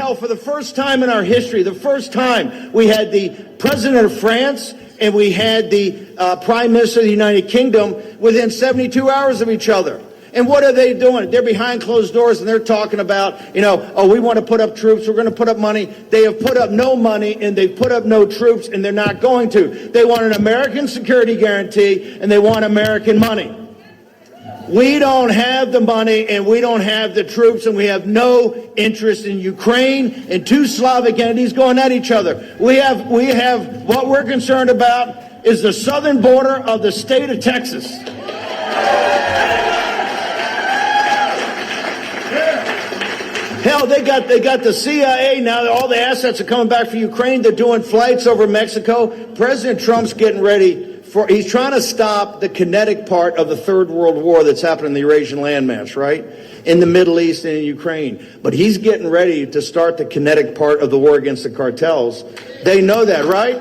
Hell, for the first time in our history, the first time, we had the president of France and we had the prime minister of the United Kingdom within 72 hours of each other. And what are they doing? They're behind closed doors and they're talking about, we want to put up troops, we're going to put up money. They have put up no money and they've put up no troops and they're not going to. They want an American security guarantee and they want American money. We don't have the money and we don't have the troops and we have no interest in Ukraine and two Slavic entities going at each other. We have what we're concerned about is the southern border of the state of Texas. Hell, they got the CIA now. All the assets are coming back for Ukraine. They're doing flights over Mexico. President Trump's getting ready. He's trying to stop the kinetic part of the Third World War that's happening in the Eurasian landmass, right? In the Middle East and in Ukraine. But he's getting ready to start the kinetic part of the war against the cartels. They know that, right?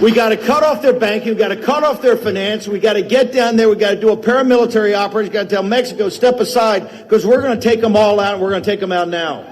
We got to cut off their banking. We got to cut off their finance. We got to get down there. We got to do a paramilitary operation. We got to tell Mexico, step aside, because we're going to take them all out, and we're going to take them out now.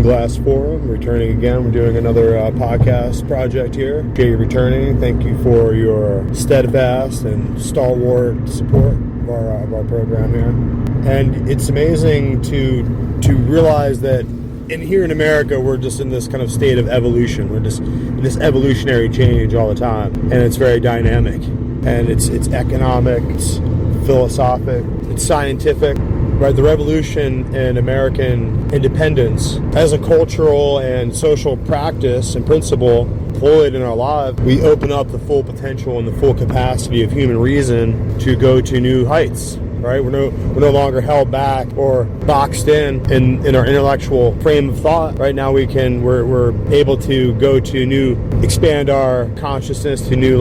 Glass Forum, returning again. We're doing another podcast project here. Jay, returning. Thank you for your steadfast and stalwart support of our program here. And it's amazing to realize that here in America, we're just in this kind of state of evolution. We're just in this evolutionary change all the time, and it's very dynamic. And it's economic, it's philosophic, it's scientific. Right, the revolution in American independence as a cultural and social practice and principle employed in our lives, we open up the full potential and the full capacity of human reason to go to new heights. Right, we're no longer held back or boxed in our intellectual frame of thought. Right now, we're able to go to expand our consciousness to new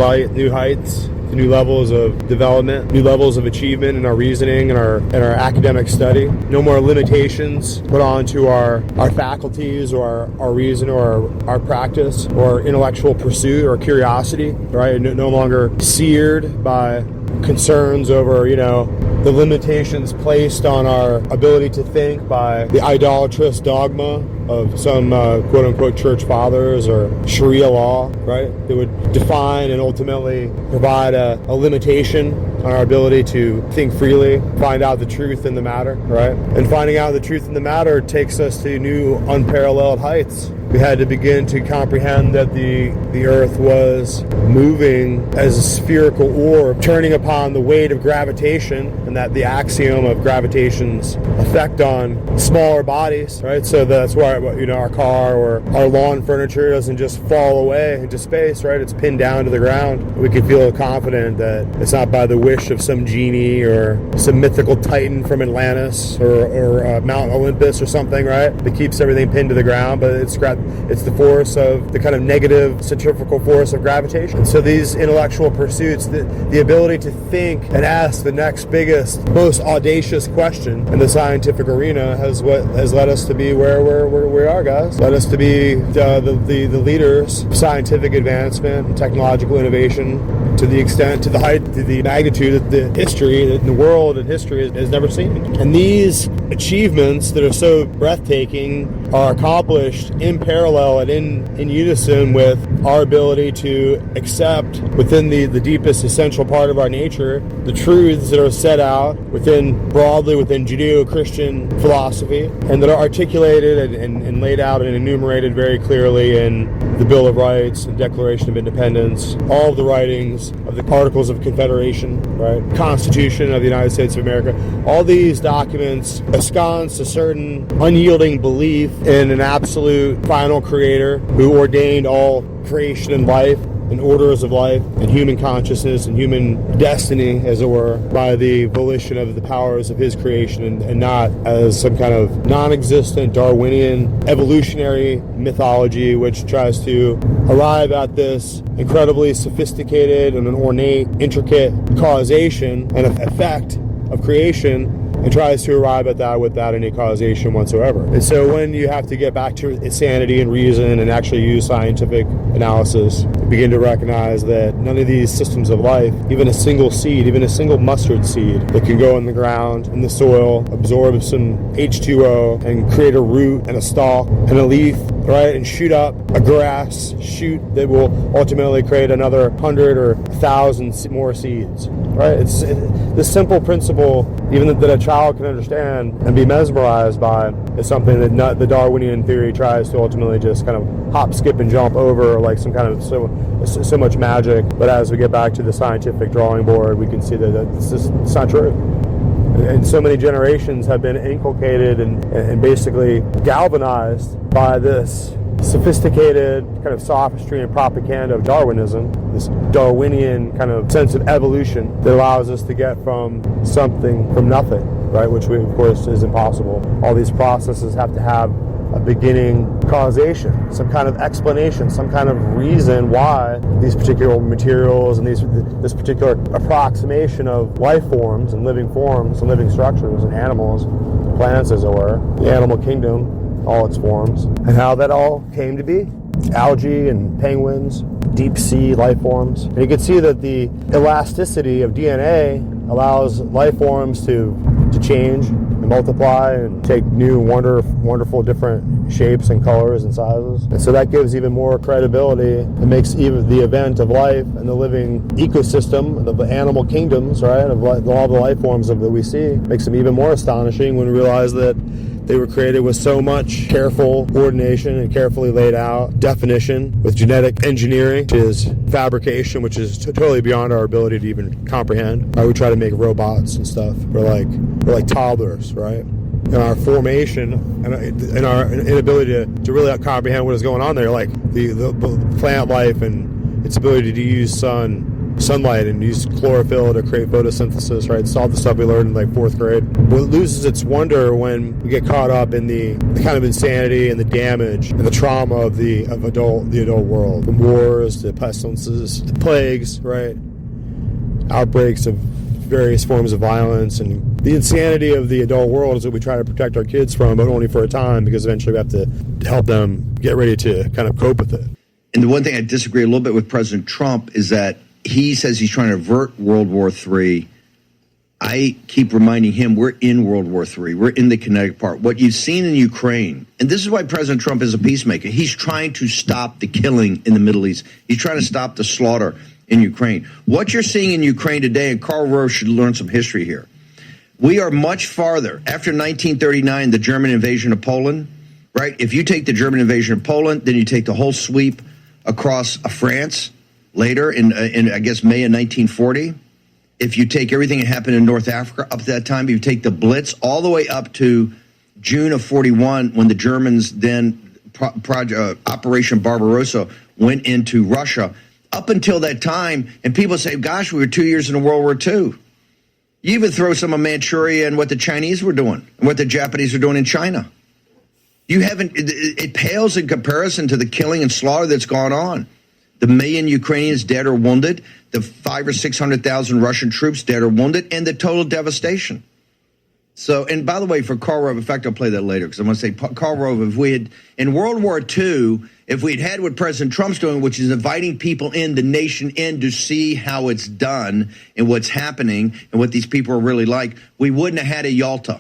heights. To new levels of development, new levels of achievement in our reasoning and our academic study. No more limitations put onto our faculties or our reason or our practice or intellectual pursuit or curiosity, right? No longer seared by concerns over, the limitations placed on our ability to think by the idolatrous dogma of some quote-unquote church fathers or Sharia law, right? That would define and ultimately provide a limitation on our ability to think freely, find out the truth in the matter, right? And finding out the truth in the matter takes us to new unparalleled heights. We had to begin to comprehend that the earth was moving as a spherical orb, turning upon the weight of gravitation, and that the axiom of gravitation's effect on smaller bodies, right? So that's why, our car or our lawn furniture doesn't just fall away into space, right? It's pinned down to the ground. We can feel confident that it's not by the wish of some genie or some mythical titan from Atlantis or Mount Olympus or something, right? That keeps everything pinned to the ground, but it's the force of the kind of negative centrifugal force of gravitation. So these intellectual pursuits, the ability to think and ask the next biggest, most audacious question in the scientific arena has led us to be where we are, guys. Led us to be the leaders of scientific advancement and technological innovation to the extent, to the height, to the magnitude of the history that the world and history has never seen. And these achievements that are so breathtaking are accomplished in parallel and in unison with our ability to accept within the deepest essential part of our nature the truths that are set out broadly within Judeo-Christian philosophy and that are articulated and laid out and enumerated very clearly in the Bill of Rights and Declaration of Independence, all of the writings of the Articles of Confederation, right? Constitution of the United States of America. All these documents ensconce a certain unyielding belief in an absolute final creator who ordained all creation and life and orders of life and human consciousness and human destiny, as it were, by the volition of the powers of his creation, and not as some kind of non-existent Darwinian evolutionary mythology which tries to arrive at this incredibly sophisticated and an ornate, intricate causation and effect of creation, and tries to arrive at that without any causation whatsoever. And so when you have to get back to sanity and reason and actually use scientific analysis, you begin to recognize that none of these systems of life, even a single seed, even a single mustard seed that can go in the ground, in the soil, absorb some H2O and create a root and a stalk and a leaf, right, and shoot up a grass shoot that will ultimately create another 100 or 1,000 more seeds, right? It's this simple principle, even that a child can understand and be mesmerized by, is something that the Darwinian theory tries to ultimately just kind of hop, skip, and jump over like some kind of so much magic. But as we get back to the scientific drawing board, we can see that it's not true. And so many generations have been inculcated and basically galvanized by this sophisticated kind of sophistry and propaganda of Darwinism, this Darwinian kind of sense of evolution that allows us to get from something from nothing, right? Which of course is impossible. All these processes have to have a beginning causation, some kind of explanation, some kind of reason why these particular materials and this particular approximation of life forms and living structures and animals, plants as it were, the animal kingdom, all its forms, and how that all came to be. Algae and penguins, deep sea life forms. And you can see that the elasticity of DNA allows life forms to change and multiply and take new wonderful different shapes and colors and sizes. And so that gives even more credibility. It makes even the event of life and the living ecosystem of the animal kingdoms, right, of all the life forms that we see, makes them even more astonishing when we realize that they were created with so much careful coordination and carefully laid out definition, with genetic engineering, which is fabrication, which is totally beyond our ability to even comprehend. We try to make robots and stuff. We're like toddlers, right? In our formation and in our inability to really comprehend what is going on there, like the plant life and its ability to use sunlight and use chlorophyll to create photosynthesis, right? It's all the stuff we learned in like 4th grade. But it loses its wonder when we get caught up in the kind of insanity and the damage and the trauma of the adult world. From wars to pestilences to plagues, right? Outbreaks of various forms of violence, and the insanity of the adult world is what we try to protect our kids from, but only for a time, because eventually we have to help them get ready to kind of cope with it. And the one thing I disagree a little bit with President Trump is that he says he's trying to avert World War III. I keep reminding him we're in World War III. We're in the kinetic part. What you've seen in Ukraine, and this is why President Trump is a peacemaker. He's trying to stop the killing in the Middle East. He's trying to stop the slaughter in Ukraine. What you're seeing in Ukraine today, and Karl Rove should learn some history here, we are much farther. After 1939, the German invasion of Poland, right? If you take the German invasion of Poland, then you take the whole sweep across France, later in I guess May of 1940. If you take everything that happened in North Africa up to that time, you take the Blitz all the way up to June of 41, when the Germans then Operation Barbarossa went into Russia. Up until that time, and people say, gosh, we were 2 years into World War II. You even throw some of Manchuria and what the Chinese were doing and what the Japanese were doing in China. You haven't, it pales in comparison to the killing and slaughter that's gone on. The million Ukrainians dead or wounded, the 500,000 or 600,000 Russian troops dead or wounded, and the total devastation. So, and by the way, for Karl Rove, in fact, I'll play that later, because I want to say, Karl Rove, if we had, in World War II, if we'd had what President Trump's doing, which is inviting people in, the nation in, to see how it's done and what's happening and what these people are really like, we wouldn't have had a Yalta.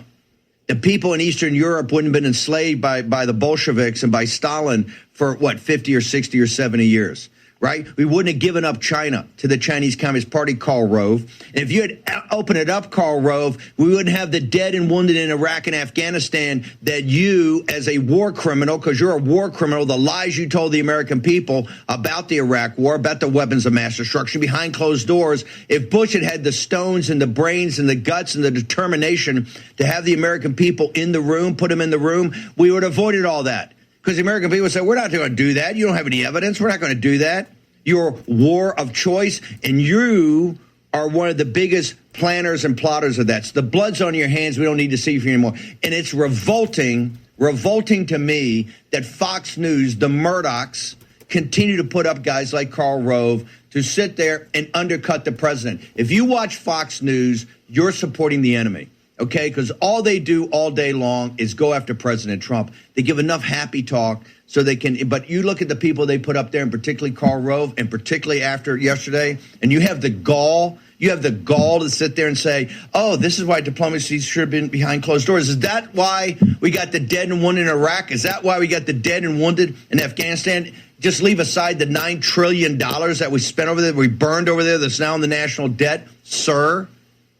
The people in Eastern Europe wouldn't have been enslaved by the Bolsheviks and by Stalin for, 50 or 60 or 70 years. right? We wouldn't have given up China to the Chinese Communist Party, Karl Rove. And if you had opened it up, Karl Rove, we wouldn't have the dead and wounded in Iraq and Afghanistan that you, as a war criminal, because you're a war criminal, the lies you told the American people about the Iraq war, about the weapons of mass destruction behind closed doors. If Bush had had the stones and the brains and the guts and the determination to have the American people in the room, put them in the room, we would have avoided all that. Because the American people say, we're not going to do that. You don't have any evidence. We're not going to do that. Your war of choice, and you are one of the biggest planners and plotters of that. So the blood's on your hands. We don't need to see you anymore. And it's revolting to me that Fox News, the Murdochs, continue to put up guys like Karl Rove to sit there and undercut the president. If you watch Fox News, you're supporting the enemy. Okay, because all they do all day long is go after President Trump. They give enough happy talk so they can. But you look at the people they put up there, and particularly Karl Rove, and particularly after yesterday, and you have the gall. You have the gall to sit there and say, "Oh, this is why diplomacy should have been behind closed doors." Is that why we got the dead and wounded in Iraq? Is that why we got the dead and wounded in Afghanistan? Just leave aside the $9 trillion that we spent over there, we burned over there, that's now in the national debt, sir.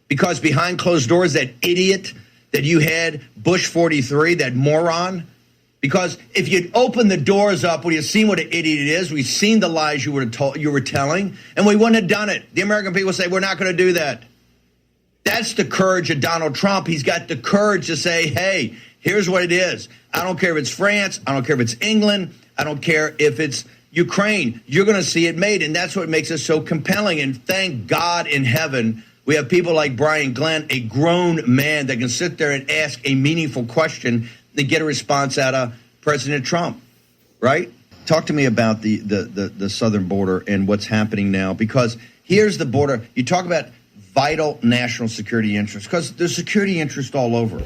Because behind closed doors, that idiot that you had, Bush 43, that moron. Because if you'd opened the doors up, we'd have seen what an idiot it is. We've seen the lies you were telling, and we wouldn't have done it. The American people say, we're not going to do that. That's the courage of Donald Trump. He's got the courage to say, hey, here's what it is. I don't care if it's France. I don't care if it's England. I don't care if it's Ukraine. You're going to see it made, and that's what makes it so compelling. And thank God in heaven, we have people like Brian Glenn, a grown man that can sit there and ask a meaningful question and get a response out of President Trump, right? Talk to me about the southern border and what's happening now, because here's the border. You talk about vital national security interests, because there's security interest all over.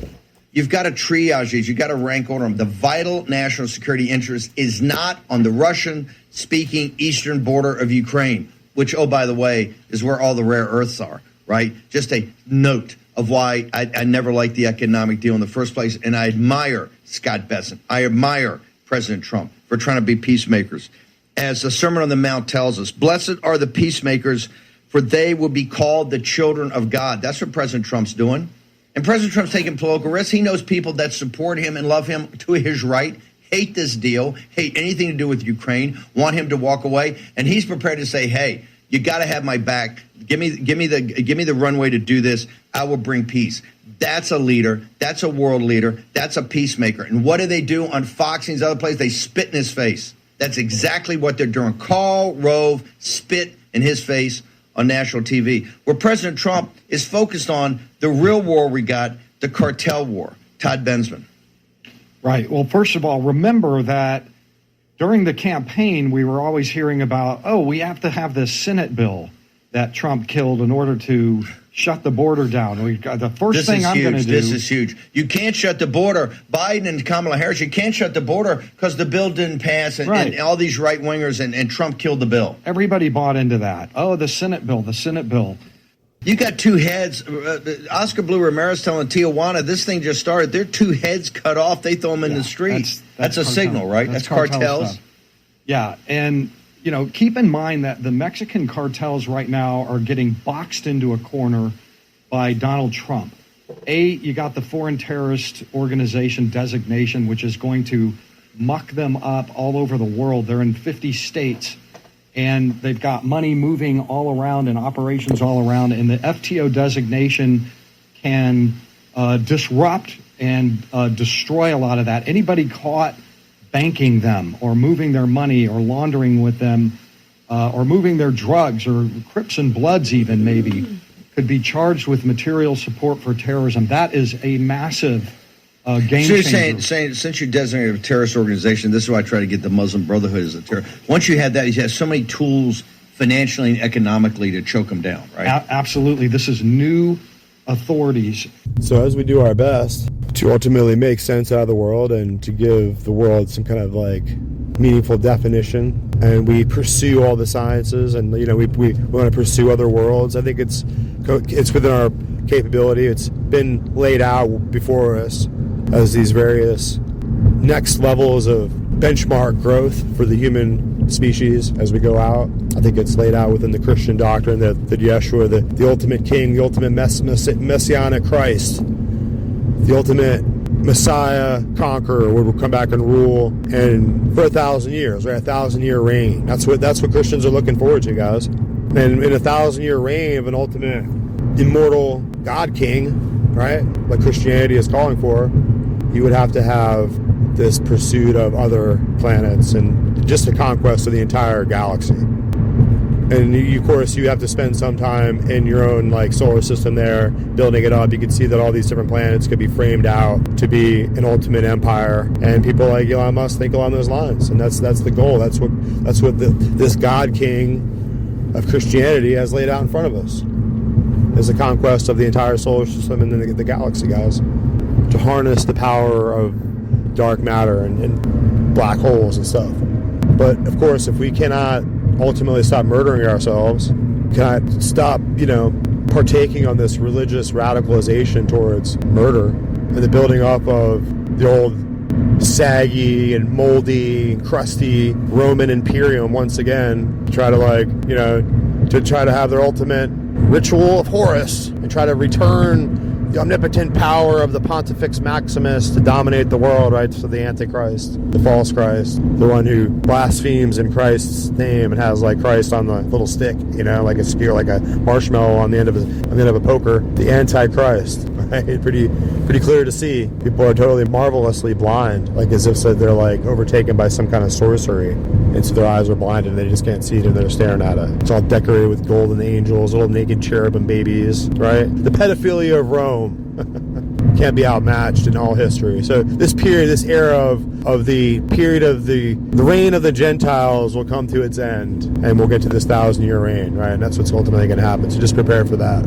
You've got to triage these. You've got to rank order them. The vital national security interest is not on the Russian-speaking eastern border of Ukraine, which, oh, by the way, is where all the rare earths are. Right? Just a note of why I never liked the economic deal in the first place. And I admire Scott Bessent. I admire President Trump for trying to be peacemakers. As the Sermon on the Mount tells us, blessed are the peacemakers, for they will be called the children of God. That's what President Trump's doing. And President Trump's taking political risks. He knows people that support him and love him to his right, hate this deal, hate anything to do with Ukraine, want him to walk away. And he's prepared to say, hey, you got to have my back. Give me the runway to do this. I will bring peace. That's a leader. That's a world leader. That's a peacemaker. And what do they do on Fox and these other places? They spit in his face. That's exactly what they're doing. Karl Rove spit in his face on national TV, where President Trump is focused on the real war we got, the cartel war. Todd Bensman. Right. Well, first of all, remember that during the campaign, we were always hearing about, oh, we have to have this Senate bill that Trump killed in order to shut the border down. The first thing I'm going to do. This is huge. You can't shut the border. Biden and Kamala Harris, you can't shut the border because the bill didn't pass and all these right wingers and Trump killed the bill. Everybody bought into that. Oh, the Senate bill, the Senate bill. You got two heads. Oscar Blue Ramirez telling Tijuana, this thing just started. They're two heads cut off. They throw them in the street. That's a signal, right? That's cartels. Stuff. Yeah, and keep in mind that the Mexican cartels right now are getting boxed into a corner by Donald Trump. You got the foreign terrorist organization designation, which is going to muck them up all over the world. They're in 50 states, and they've got money moving all around and operations all around. And the FTO designation can disrupt and destroy a lot of that. Anybody caught banking them or moving their money or laundering with them or moving their drugs or Crips and Bloods even maybe could be charged with material support for terrorism. That is a massive game changer. So you're saying since you designated a terrorist organization, this is why I try to get the Muslim Brotherhood as a terror. Once you have that, you have so many tools financially and economically to choke them down, right? Absolutely. This is new authorities. So as we do our best to ultimately make sense out of the world and to give the world some kind of meaningful definition, and we pursue all the sciences, and we want to pursue other worlds. I think it's within our capability. It's been laid out before us as these various next levels of benchmark growth for the human species as we go out. I think it's laid out within the Christian doctrine that Yeshua, the ultimate king, the ultimate messianic Christ, the ultimate Messiah conqueror, will come back and rule and for 1,000 years, right? 1,000-year reign. That's what Christians are looking forward to, guys. And in a 1,000-year reign of an ultimate immortal God King, right? Like Christianity is calling for, you would have to have this pursuit of other planets and just a conquest of the entire galaxy. And of course, you have to spend some time in your own like solar system there, building it up. You can see that all these different planets could be framed out to be an ultimate empire. And people like Elon Musk think along those lines, and that's the goal. That's what this God King of Christianity has laid out in front of us, is the conquest of the entire solar system and then the galaxy, guys, to harness the power of dark matter and black holes and stuff. But of course, if we cannot ultimately stop murdering ourselves, cannot stop, partaking on this religious radicalization towards murder and the building up of the old saggy and moldy, crusty Roman Imperium once again, to try to have their ultimate ritual of Horus and try to return the omnipotent power of the Pontifex Maximus to dominate the world, right? So the Antichrist, the false Christ, the one who blasphemes in Christ's name and has like Christ on the little stick, like a spear, like a marshmallow on the end of a poker. The Antichrist, right? Pretty clear to see. People are totally marvelously blind, like as if they're like overtaken by some kind of sorcery, and so their eyes are blinded and they just can't see it and they're staring at it. It's all decorated with golden angels, little naked cherubim babies, right? The pedophilia of Rome can't be outmatched in all history. So this era of the period of the reign of the Gentiles will come to its end, and we'll get to this 1,000-year reign, right? And that's what's ultimately going to happen. So just prepare for that.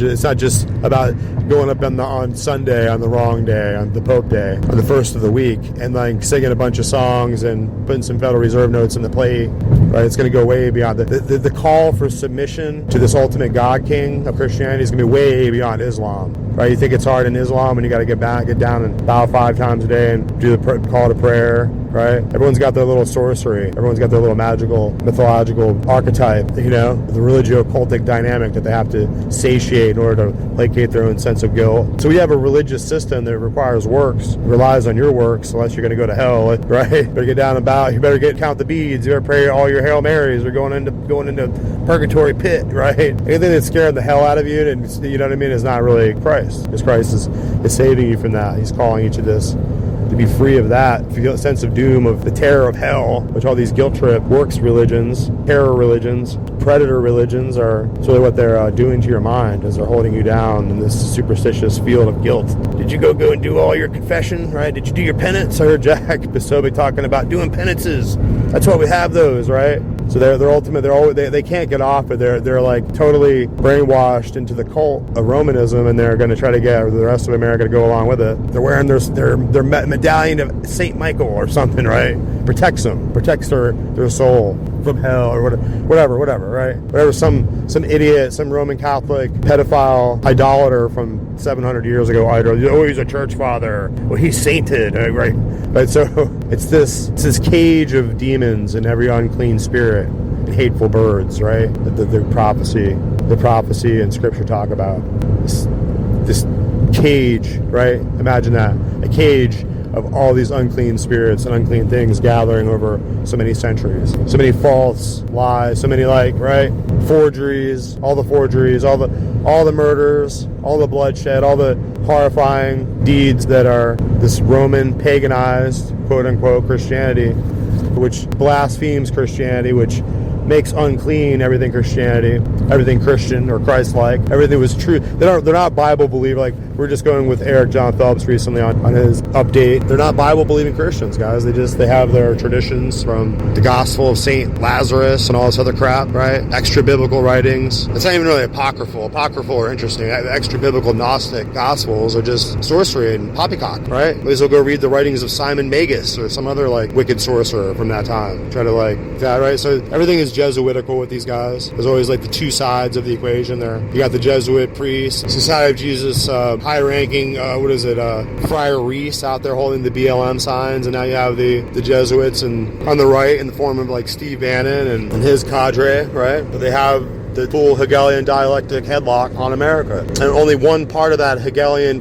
It's not just about going up on Sunday on the wrong day, on the Pope Day, on the first of the week, and like singing a bunch of songs and putting some Federal Reserve notes in the plate, right? It's going to go way beyond the call for submission to this ultimate God King of Christianity is going to be way beyond Islam, right? You think it's hard in Islam and you got to get down and bow 5 times a day and do the call to prayer, right? Everyone's got their little sorcery. Everyone's got their little magical, mythological archetype, the religio-cultic dynamic that they have to satiate in order to placate their own sense of guilt. So we have a religious system that requires works, relies on your works, unless you're going to go to hell, right? You better get down and bow. You better count the beads. You better pray all your Hail Marys or going into purgatory pit, right? Anything that's scaring the hell out of you, and is not really Christ. Because Christ is saving you from that. He's calling you to this, to be free of that. If you feel a sense of doom, of the terror of hell, which all these guilt trip works religions, terror religions, predator religions are really what they're doing to your mind as they're holding you down in this superstitious field of guilt. Did you go and do all your confession, right? Did you do your penance? I heard Jack Bisobic talking about doing penances. That's why we have those, right? So they're ultimate. They can't get off, but they're like totally brainwashed into the cult of Romanism, and they're going to try to get the rest of America to go along with it. They're wearing their medallion of Saint Michael or something, right? Protects their soul from hell or whatever, right? Whatever some idiot, some Roman Catholic pedophile idolater from 700 years ago, he's a church father, well, he's sainted, right? But so it's this cage of demons and every unclean spirit and hateful birds, right? The prophecy and scripture talk about this cage, right? Imagine that, a cage of all these unclean spirits and unclean things gathering over so many centuries, so many false lies, so many forgeries, all the murders, all the bloodshed, all the horrifying deeds that are this Roman paganized, quote unquote, Christianity, which blasphemes Christianity, which makes unclean everything Christianity, everything Christian or Christ-like, everything was true. They're not Bible believer. Like we're just going with Eric John Phelps recently on his update. They're not Bible believing Christians, guys. They have their traditions from the Gospel of Saint Lazarus and all this other crap, right? Extra biblical writings. It's not even really apocryphal. Apocryphal are interesting. Extra biblical Gnostic Gospels are just sorcery and poppycock, right? At least we'll go read the writings of Simon Magus or some other wicked sorcerer from that time. Try to that, right? So everything is Jesuitical with these guys. There's always the two sides of the equation there. You got the Jesuit priests, Society of Jesus, High high-ranking, Friar Reese out there holding the BLM signs, and now you have the Jesuits and on the right in the form of like Steve Bannon and his cadre, right? But they have the full Hegelian dialectic headlock on America. And only one part of that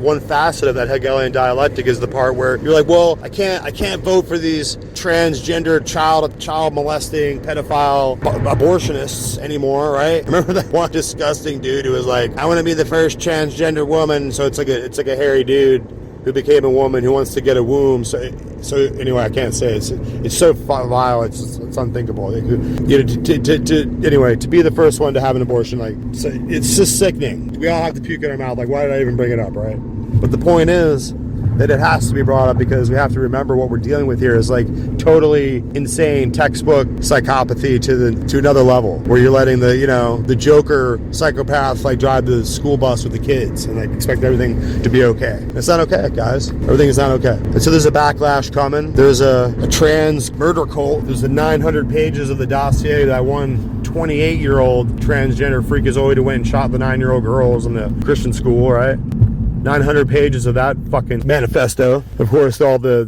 one facet of that Hegelian dialectic is the part where you're like, well, I can't vote for these transgender child molesting pedophile abortionists anymore, right? Remember that one disgusting dude who was like, I want to be the first transgender woman, so it's like a hairy dude who became a woman who wants to get a womb. So anyway, I can't say it's so vile. It's unthinkable. Anyway, to be the first one to have an abortion, like, so it's just sickening. We all have to puke in our mouth. Like, why did I even bring it up, right? But the point is that it has to be brought up because we have to remember what we're dealing with here is like totally insane textbook psychopathy to another level, where you're letting the Joker psychopath like drive the school bus with the kids and like expect everything to be okay. It's not okay, guys. Everything is not okay. And so there's a backlash coming. There's a trans murder cult. There's the 900 pages of the dossier that one 28-year-old transgender freakazoid who went and shot the 9-year-old girls in the Christian school, right? 900 pages of that fucking manifesto. Of course, all the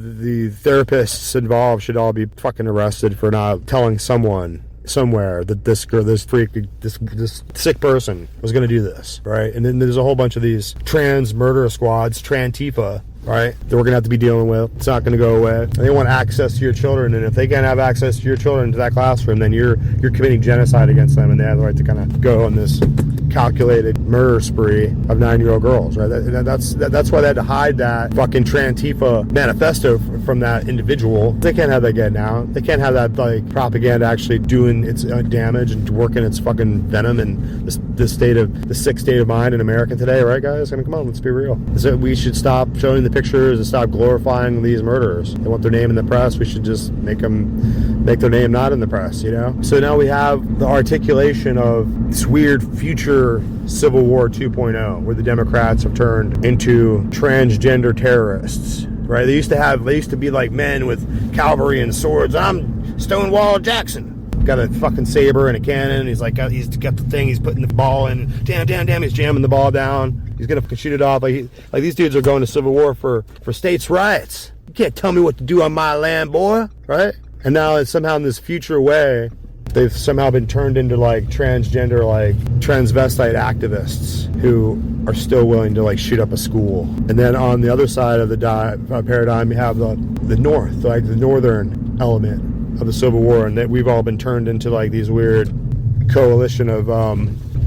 therapists involved should all be fucking arrested for not telling someone somewhere that this sick person was going to do this, right? And then there's a whole bunch of these trans murder squads, Trantifa, right, that we're going to have to be dealing with. It's not going to go away. And they want access to your children, and if they can't have access to your children to that classroom, then you're committing genocide against them, and they have the right to kind of go on this calculated murder spree of 9-year-old girls, right? That's why they had to hide that fucking Trantifa manifesto from that individual. They can't have that get now. They can't have that like propaganda actually doing its damage and working its fucking venom in the sick state of mind in America today, right, guys? I mean, come on, let's be real. So we should stop showing the pictures and stop glorifying these murderers. They want their name in the press. We should just make their name not in the press, So now we have the articulation of this weird future Civil War 2.0, where the Democrats have turned into transgender terrorists, right? They used to be like men with cavalry and swords. I'm Stonewall Jackson. Got a fucking saber and a cannon. He's got the thing. He's putting the ball in. Damn. He's jamming the ball down. He's gonna shoot it off. Like these dudes are going to civil war for states' rights. You can't tell me what to do on my land, boy, right? And now it's somehow in this future way, they've somehow been turned into like transgender, like transvestite activists who are still willing to like shoot up a school. And then on the other side of the paradigm, you have the North, like the northern element of the Civil War, and that we've all been turned into like these weird coalition of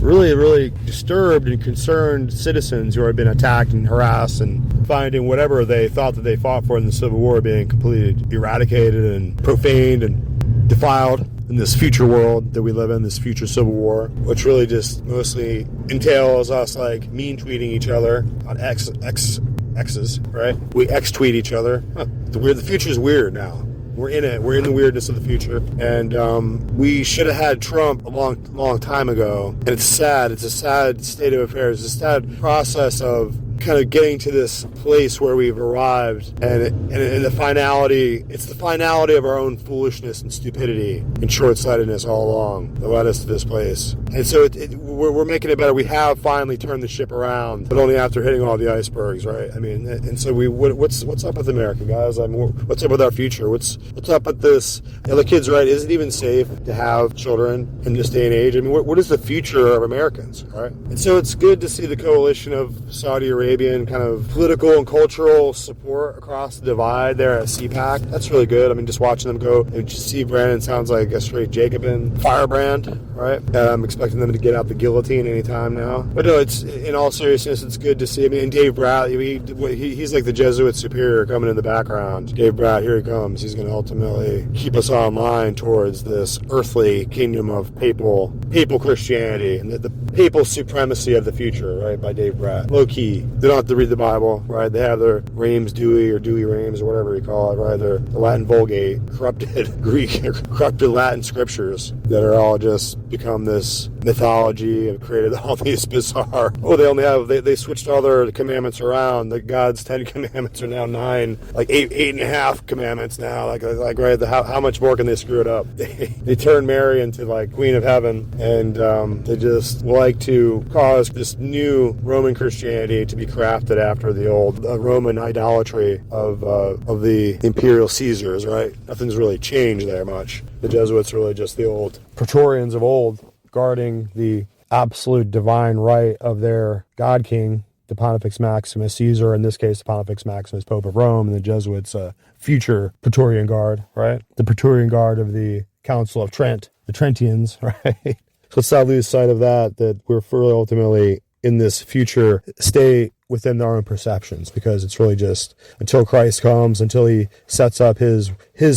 really disturbed and concerned citizens who have been attacked and harassed and finding whatever they thought that they fought for in the Civil War being completely eradicated and profaned and defiled in this future world that we live in, this future Civil War, which really just mostly entails us like mean tweeting each other on X's, right? We X-tweet each other. The future is weird now. We're in it. We're in the weirdness of the future. And we should have had Trump a long time ago. And it's sad. It's a sad state of affairs. It's a sad process of kind of getting to this place where we've arrived, and the finality, it's the finality of our own foolishness and stupidity and short-sightedness all along that led us to this place. And so we're making it better. We have finally turned the ship around, but only after hitting all the icebergs, right? I mean, and so what's up with America, guys? I mean, what's up with our future? What's up with this? The kid's right. Is it even safe to have children in this day and age? I mean, what is the future of Americans, right? And so it's good to see the coalition of Saudi Arabian kind of political and cultural support across the divide there at CPAC. That's really good. I mean, just watching them go, and Steve Bannon sounds like a straight Jacobin firebrand, right? I'm expecting them to get out the guillotine anytime now. But no, it's, in all seriousness, it's good to see. I mean, and Dave Bratt, he's like the Jesuit superior coming in the background. Dave Bratt, here he comes. He's going to ultimately keep us online towards this earthly kingdom of papal Christianity and the papal supremacy of the future, right? By Dave Bratt. Low key. They don't have to read the Bible, right? They have their Reims Dewey or Dewey Reims or whatever you call it, right? The Latin Vulgate, corrupted Greek, corrupted Latin scriptures that are all just become this mythology and created all these bizarre. Oh, they only have they switched all their commandments around. The God's 10 commandments are now 9, like eight and a half commandments now. Like right, how much more can they screw it up? They turn Mary into like Queen of Heaven, and they just like to cause this new Roman Christianity to be crafted after the old Roman idolatry of the imperial Caesars. Right, nothing's really changed there much. The Jesuits are really just the old Praetorians of old, guarding the absolute divine right of their God King, the Pontifex Maximus Caesar, in this case, the Pontifex Maximus Pope of Rome, and the Jesuits' future Praetorian Guard, right? The Praetorian Guard of the Council of Trent, the Trentians, right? So let's not lose sight of that we're really ultimately in this future state within their own perceptions, because it's really just until Christ comes, until he sets up his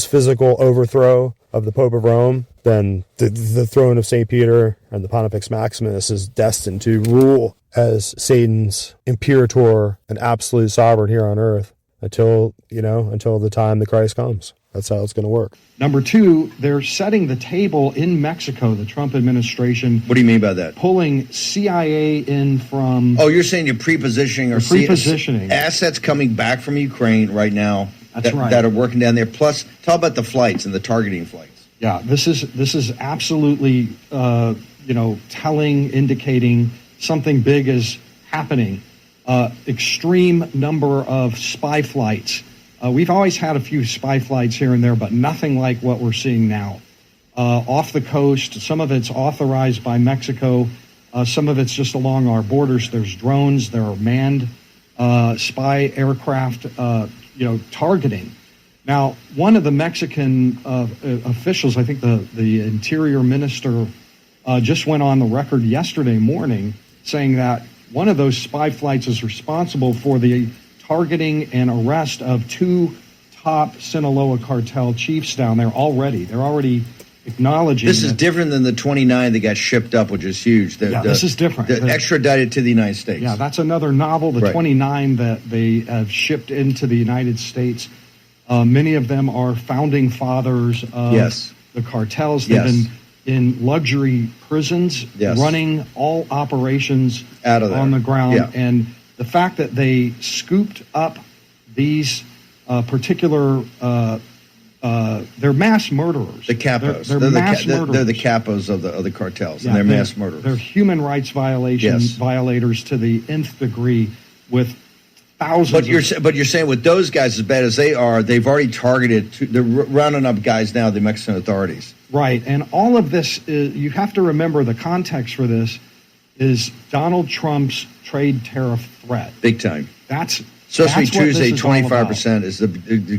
physical overthrow of the Pope of Rome, then the throne of St. Peter and the Pontifex Maximus is destined to rule as Satan's imperator and absolute sovereign here on earth until the time that Christ comes. That's how it's going to work. Number two, they're setting the table in Mexico, the Trump administration. What do you mean by that? Pulling CIA in from... Oh, you're saying you're prepositioning or prepositioning assets coming back from Ukraine right now. That's right. That are working down there. Plus, talk about the flights and the targeting flights. Yeah, this is absolutely telling, indicating something big is happening. Extreme number of spy flights. We've always had a few spy flights here and there, but nothing like what we're seeing now. Off the coast, some of it's authorized by Mexico. Some of it's just along our borders. There's drones. There are manned spy aircraft, targeting. Now, one of the Mexican officials, I think the interior minister, just went on the record yesterday morning saying that one of those spy flights is responsible for the targeting and arrest of 2 top Sinaloa cartel chiefs down there already. They're already acknowledging this is different than the 29 that got shipped up, which is huge. This is different. Extradited to the United States. Yeah, that's another novel. The Right. 29 that they have shipped into the United States, many of them are founding fathers of the cartels. They've been in luxury prisons, running all operations out of there on the ground. Yeah. And the fact that they scooped up these particular they're mass murderers. The capos. They're mass murderers. They're the capos of the cartels, and they're mass murderers. They're human rights violators to the nth degree, with thousands. But you're saying with those guys, as bad as they are, they've already targeted. They're rounding up guys now. The Mexican authorities. Right, and all of this is, you have to remember the context for this is Donald Trump's trade tariff threat. Big time. That's Social what Tuesday, this is all 25% is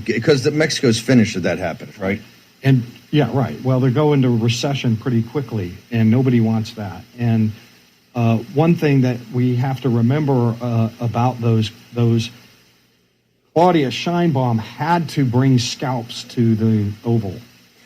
because Mexico's finished if that happens, right? And yeah, right. Well, they go into recession pretty quickly, and nobody wants that. And one thing that we have to remember about those Claudia Sheinbaum had to bring scalps to the Oval.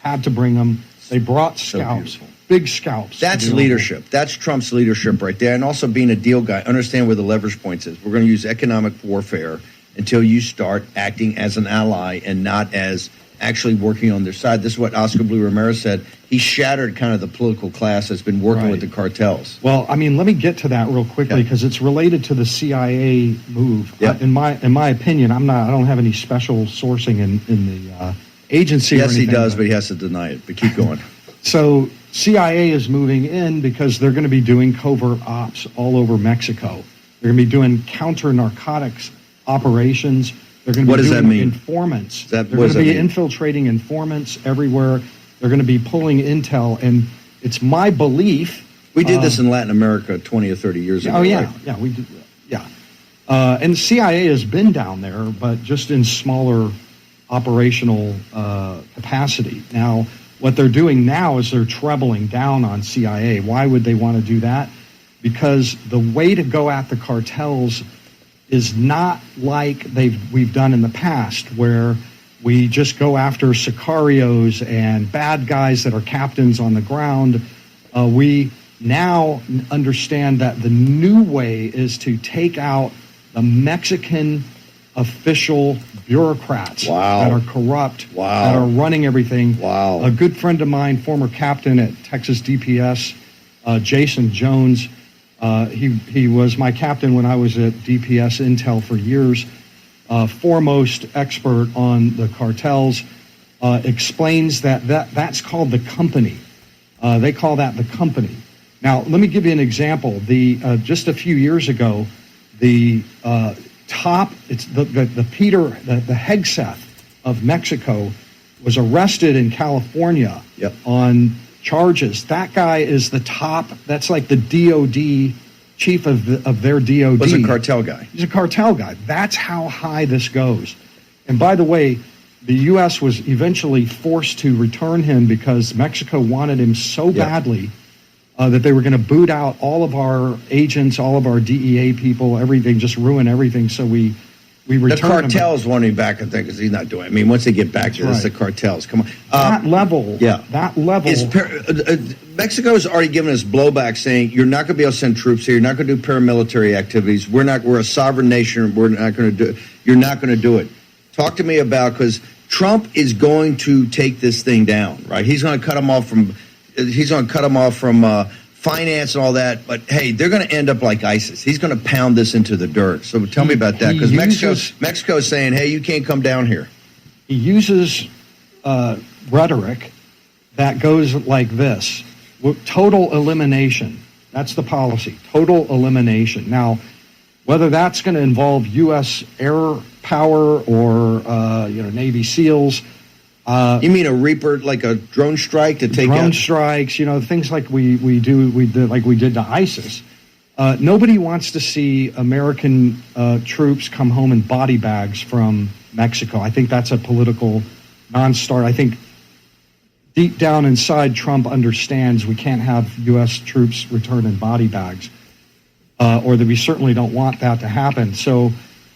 Had to bring them. They brought scalps. Big scalps. That's leadership. That's Trump's leadership right there. And also being a deal guy. Understand where the leverage points is. We're going to use economic warfare until you start acting as an ally and not as actually working on their side. This is what Oscar Blue Ramirez said. He shattered kind of the political class that's been working with the cartels. Well, I mean, let me get to that real quickly because it's related to the CIA move. In my opinion, I don't have any special sourcing in the agency. Yes, he does, but he has to deny it. But keep going. So CIA is moving in because they're going to be doing covert ops all over Mexico. They're going to be doing counter-narcotics operations. They're going to be doing informants. They're going to be infiltrating informants everywhere. They're going to be pulling intel. And it's my belief... We did this in Latin America 20 or 30 years ago. Oh, yeah. Right? Yeah, we did. Yeah. And the CIA has been down there, but just in smaller operational capacity. Now, what they're doing now is they're trebling down on CIA. Why would they want to do that? Because the way to go at the cartels is not like we've done in the past, where we just go after sicarios and bad guys that are captains on the ground. We now understand that the new way is to take out the Mexican official bureaucrats that are corrupt, that are running everything. Wow. A good friend of mine, former captain at Texas DPS, Jason Jones. He was my captain when I was at DPS Intel for years. Foremost expert on the cartels, explains that's called the company. They call that the company. Now, let me give you an example. Just a few years ago, the Hegseth of Mexico was arrested in California on charges. That guy is the top. That's like the DOD chief of their DOD. Was a cartel guy. He's a cartel guy. That's how high this goes. And by the way, the U.S. was eventually forced to return him because Mexico wanted him so badly that they were going to boot out all of our agents, all of our DEA people, everything, just ruin everything. So we returned the cartels want him back, I think, because he's not doing it. I mean, once they get back to this, the cartels. Come on. That level. Mexico's already given us blowback saying you're not going to be able to send troops here. You're not going to do paramilitary activities. We're a sovereign nation. We're not going to do it. You're not going to do it. Talk to me about, because Trump is going to take this thing down, right? He's going to cut them off from finance and all that. But hey, they're going to end up like ISIS. He's going to pound this into the dirt. So tell me about that, because Mexico is saying, hey, you can't come down here. He uses rhetoric that goes like this: total elimination. That's the policy. Total elimination. Now, whether that's going to involve U.S. air power or Navy SEALs. You mean a Reaper, like a drone strike to take drone out? strikes, things like we did to ISIS. Nobody wants to see American troops come home in body bags from Mexico. I think that's a political non-starter. I think deep down inside, Trump understands we can't have U.S. troops return in body bags, or that we certainly don't want that to happen. So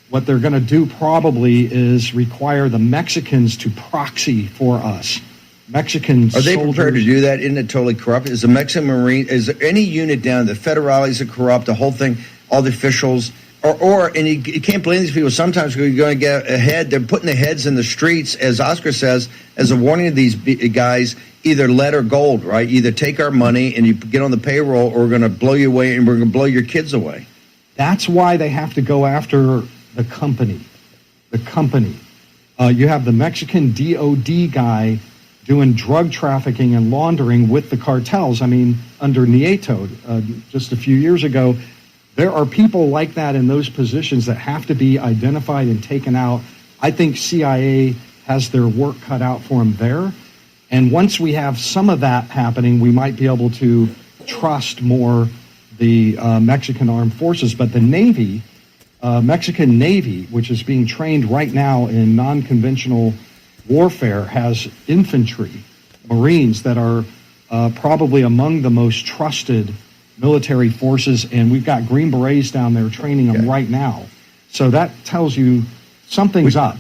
what they're going to do probably is require the Mexicans to proxy for us. Mexicans. Are they prepared to do that? Isn't it totally corrupt? Is the Mexican Marine, is there any unit down, the federales are corrupt, the whole thing, all the officials, and you can't blame these people. Sometimes we're going to get ahead. They're putting the heads in the streets, as Oscar says, as a warning to these guys, either lead or gold, right? Either take our money and you get on the payroll, or we're going to blow you away and we're going to blow your kids away. That's why they have to go after the company. The company. You have the Mexican DOD guy doing drug trafficking and laundering with the cartels. I mean, under Nieto, just a few years ago, there are people like that in those positions that have to be identified and taken out. I think CIA has their work cut out for them there. And once we have some of that happening, we might be able to trust more the Mexican armed forces. But the Navy, Mexican Navy, which is being trained right now in non-conventional warfare, has infantry, Marines that are probably among the most trusted military forces, and we've got Green Berets down there training them right now. So that tells you something's up.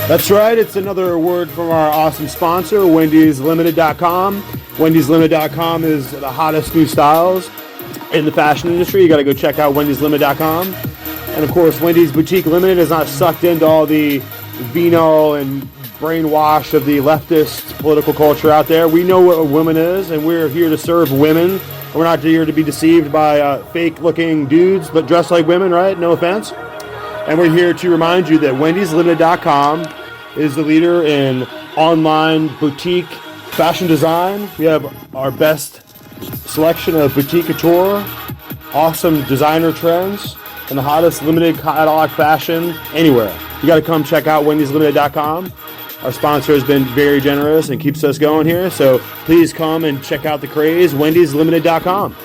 That's right. It's another word from our awesome sponsor, Wendy'sLimited.com. Wendy'sLimited.com is the hottest new styles in the fashion industry. You got to go check out Wendy'sLimited.com. And of course, Wendy's Boutique Limited is not sucked into all the vino and brainwash of the leftist political culture out there. We know what a woman is, and we're here to serve women. We're not here to be deceived by fake-looking dudes but dressed like women, right? No offense. And we're here to remind you that Wendy'sLimited.com is the leader in online boutique fashion design. We have our best selection of boutique couture, awesome designer trends, and the hottest limited catalog fashion anywhere. You got to come check out Wendy'sLimited.com. Our sponsor has been very generous and keeps us going here, so please come and check out the craze, Wendy'sLimited.com.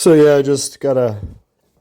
So yeah, I just gotta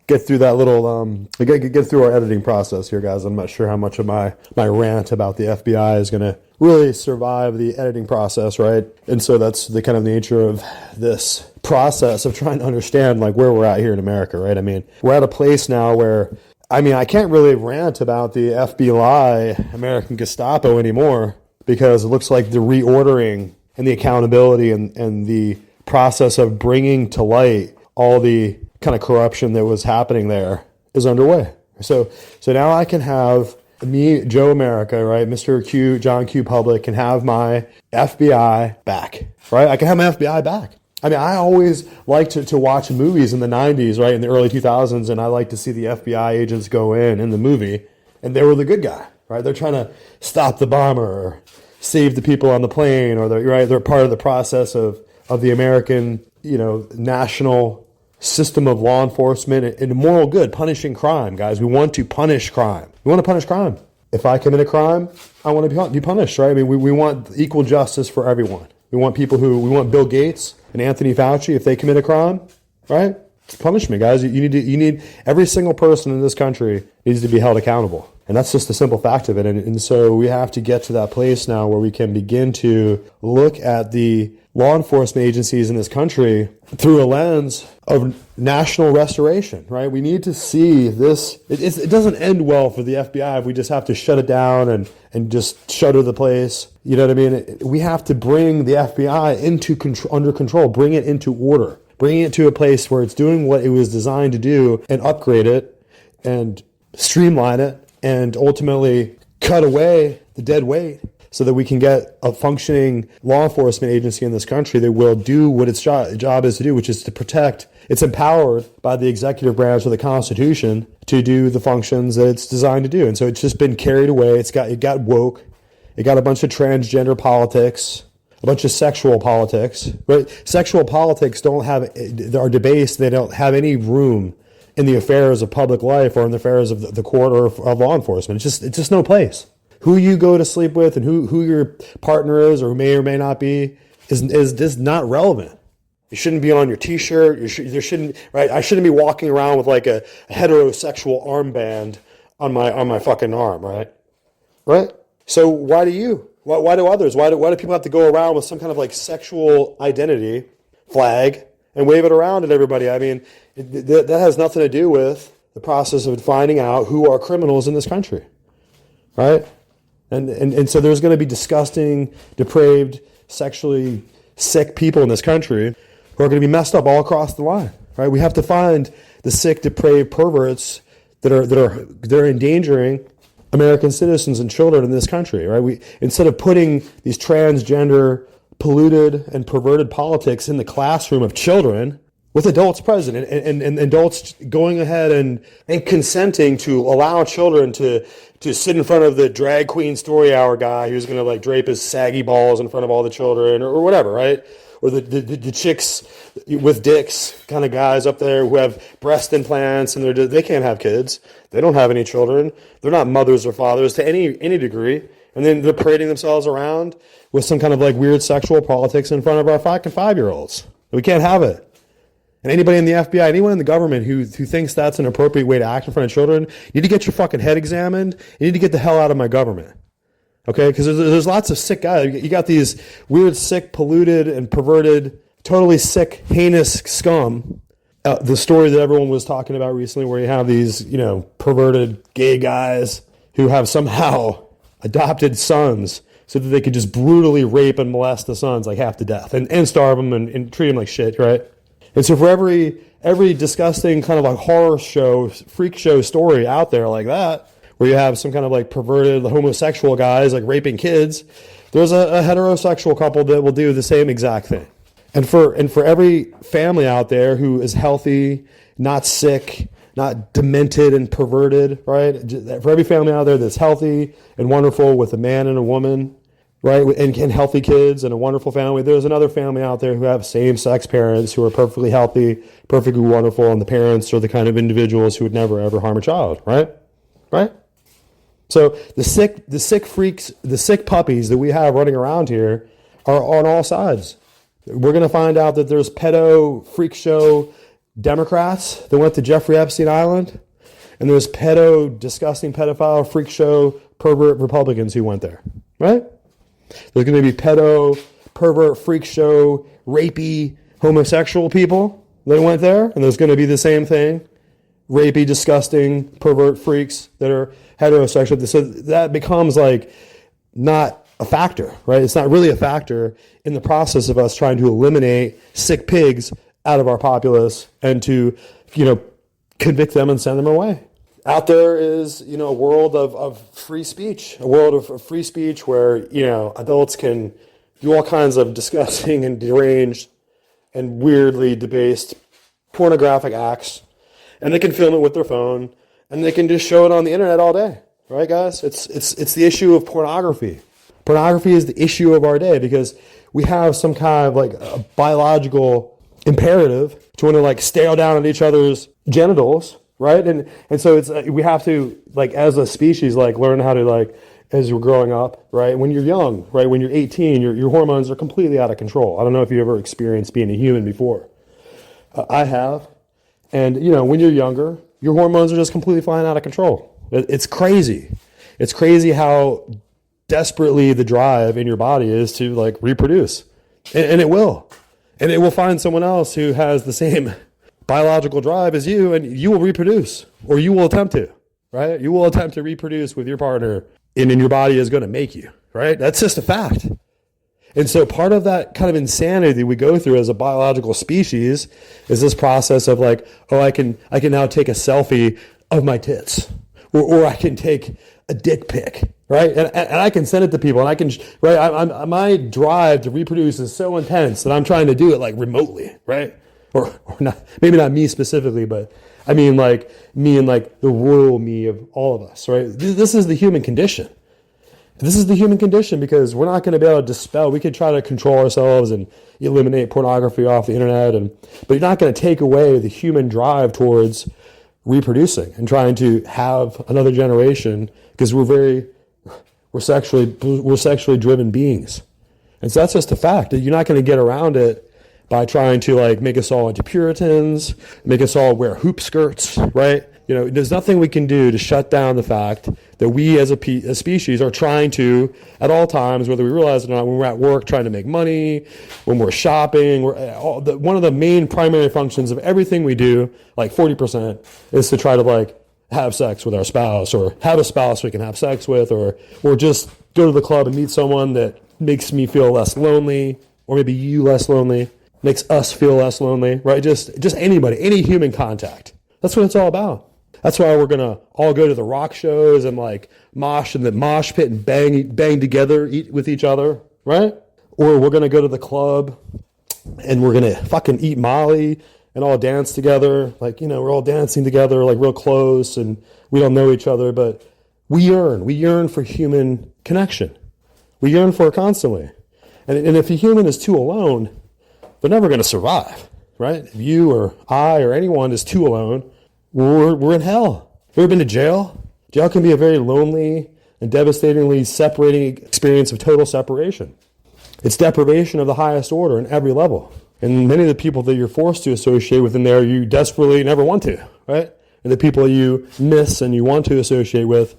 get through that little get through our editing process here, guys. I'm not sure how much of my rant about the FBI is gonna really survive the editing process, right? And so that's the kind of nature of this process of trying to understand like where we're at here in America, right? I mean, we're at a place now where I can't really rant about the FBI, American Gestapo anymore, because it looks like the reordering and the accountability and the process of bringing to light all the kind of corruption that was happening there is underway. So now I can have me, Joe America, right, Mr. Q, John Q. Public, can have my FBI back, right? I can have my FBI back. I always liked to watch movies in the 90s, right, in the early 2000s, and I like to see the FBI agents go in the movie, and they were the good guy, right? They're trying to stop the bomber or save the people on the plane, or they're part of the process of the American, national system of law enforcement and moral good, punishing crime, guys. We want to punish crime. We want to punish crime. If I commit a crime, I want to be punished, right? I mean, we want equal justice for everyone. We want Bill Gates and Anthony Fauci, if they commit a crime, right? It's punishment, guys. You need every single person in this country needs to be held accountable. And that's just the simple fact of it. And so we have to get to that place now where we can begin to look at the law enforcement agencies in this country through a lens of national restoration, right? We need to see this. It doesn't end well for the FBI if we just have to shut it down and just shutter the place. You know what I mean? We have to bring the FBI under control, bring it into order, bring it to a place where it's doing what it was designed to do, and upgrade it and streamline it and ultimately cut away the dead weight so that we can get a functioning law enforcement agency in this country that will do what its job is to do, which is to protect. It's empowered by the executive branch of the Constitution to do the functions that it's designed to do. And so it's just been carried away. It got woke. It got a bunch of transgender politics, a bunch of sexual politics, right? Sexual politics are debased. They don't have any room in the affairs of public life or in the affairs of the court or of law enforcement. It's just no place. Who you go to sleep with and who your partner is or may or may not be is just not relevant. You shouldn't be on your T-shirt. There shouldn't, right? I shouldn't be walking around with like a heterosexual armband on my fucking arm, right? Right? So why do others? Why do people have to go around with some kind of like sexual identity flag and wave it around at everybody? I mean, that has nothing to do with the process of finding out who are criminals in this country, right? And so there's going to be disgusting, depraved, sexually sick people in this country who are going to be messed up all across the line, right? We have to find the sick, depraved perverts that are endangering American citizens and children in this country, right? Instead of putting these transgender, polluted, and perverted politics in the classroom of children with adults present and adults going ahead and consenting to allow children to sit in front of the drag queen story hour guy who's going to like drape his saggy balls in front of all the children or whatever, right? Or the chicks with dicks kind of guys up there who have breast implants and they can't have kids. They don't have any children. They're not mothers or fathers to any degree. And then they're parading themselves around with some kind of like weird sexual politics in front of our fucking 5-year-olds. We can't have it. And anybody in the FBI, anyone in the government who thinks that's an appropriate way to act in front of children, you need to get your fucking head examined. You need to get the hell out of my government. Okay? Because there's lots of sick guys. You got these weird, sick, polluted, and perverted, totally sick, heinous scum. The story that everyone was talking about recently where you have these, perverted gay guys who have somehow adopted sons so that they could just brutally rape and molest the sons like half to death and starve them and treat them like shit, right? And so for every disgusting kind of like horror show, freak show story out there like that, where you have some kind of like perverted homosexual guys like raping kids, there's a heterosexual couple that will do the same exact thing. And for every family out there who is healthy, not sick, not demented and perverted, right? For every family out there that's healthy and wonderful with a man and a woman, right, and healthy kids and a wonderful family, there's another family out there who have same-sex parents who are perfectly healthy, perfectly wonderful, and the parents are the kind of individuals who would never, ever harm a child, right? Right? So the sick freaks, the sick puppies that we have running around here are on all sides. We're going to find out that there's pedo, freak show, Democrats that went to Jeffrey Epstein Island, and there's disgusting pedophile, freak show, pervert Republicans who went there, right? There's going to be pervert, freak show, rapey, homosexual people that went there, and there's going to be the same thing, rapey, disgusting, pervert freaks that are heterosexual. So that becomes like not a factor, right? It's not really a factor in the process of us trying to eliminate sick pigs out of our populace and to, convict them and send them away. Out there is, a world of free speech, a world of free speech where, adults can do all kinds of disgusting and deranged and weirdly debased pornographic acts, and they can film it with their phone, and they can just show it on the internet all day, right, guys? It's the issue of pornography. Pornography is the issue of our day because we have some kind of like a biological imperative to want to like stare down at each other's genitals, right? And so it's we have to like as a species like learn how to like as you're growing up, right? When you're young, right? When you're 18, your hormones are completely out of control. I don't know if you ever experienced being a human before. I have. And, when you're younger, your hormones are just completely flying out of control. It's crazy. It's crazy how desperately the drive in your body is to, like, reproduce. And it will. And it will find someone else who has the same biological drive as you, and you will reproduce. Or you will attempt to, right? You will attempt to reproduce with your partner, and then your body is going to make you, right? That's just a fact. And so part of that kind of insanity we go through as a biological species is this process of like, oh, I can now take a selfie of my tits, or I can take a dick pic, right? And I can send it to people, and I can, right? My drive to reproduce is so intense that I'm trying to do it like remotely, right? Or not, maybe not me specifically, but I mean like me and like the royal me of all of us, right? This is the human condition. This is the human condition because we're not going to be able to dispel. We could try to control ourselves and eliminate pornography off the internet, but you're not going to take away the human drive towards reproducing and trying to have another generation because we're sexually driven beings. And so that's just a fact. You're not going to get around it by trying to like make us all into Puritans, make us all wear hoop skirts, right? There's nothing we can do to shut down the fact that we as a species are trying to, at all times, whether we realize it or not, when we're at work trying to make money, when we're shopping, one of the main primary functions of everything we do, like 40%, is to try to like have sex with our spouse or have a spouse we can have sex with or just go to the club and meet someone that makes me feel less lonely or maybe you less lonely, makes us feel less lonely, right? Just anybody, any human contact. That's what it's all about. That's why we're going to all go to the rock shows and like mosh in the mosh pit and bang together, eat with each other, right? Or we're going to go to the club and we're going to fucking eat Molly and all dance together. Like, we're all dancing together like real close and we don't know each other, but we yearn for human connection. We yearn for it constantly. And if a human is too alone, they're never going to survive, right? If you or I or anyone is too alone, we're in hell. Have you ever been to jail? Jail can be a very lonely and devastatingly separating experience of total separation. It's deprivation of the highest order in every level. And many of the people that you're forced to associate with in there, you desperately never want to, right? And the people you miss and you want to associate with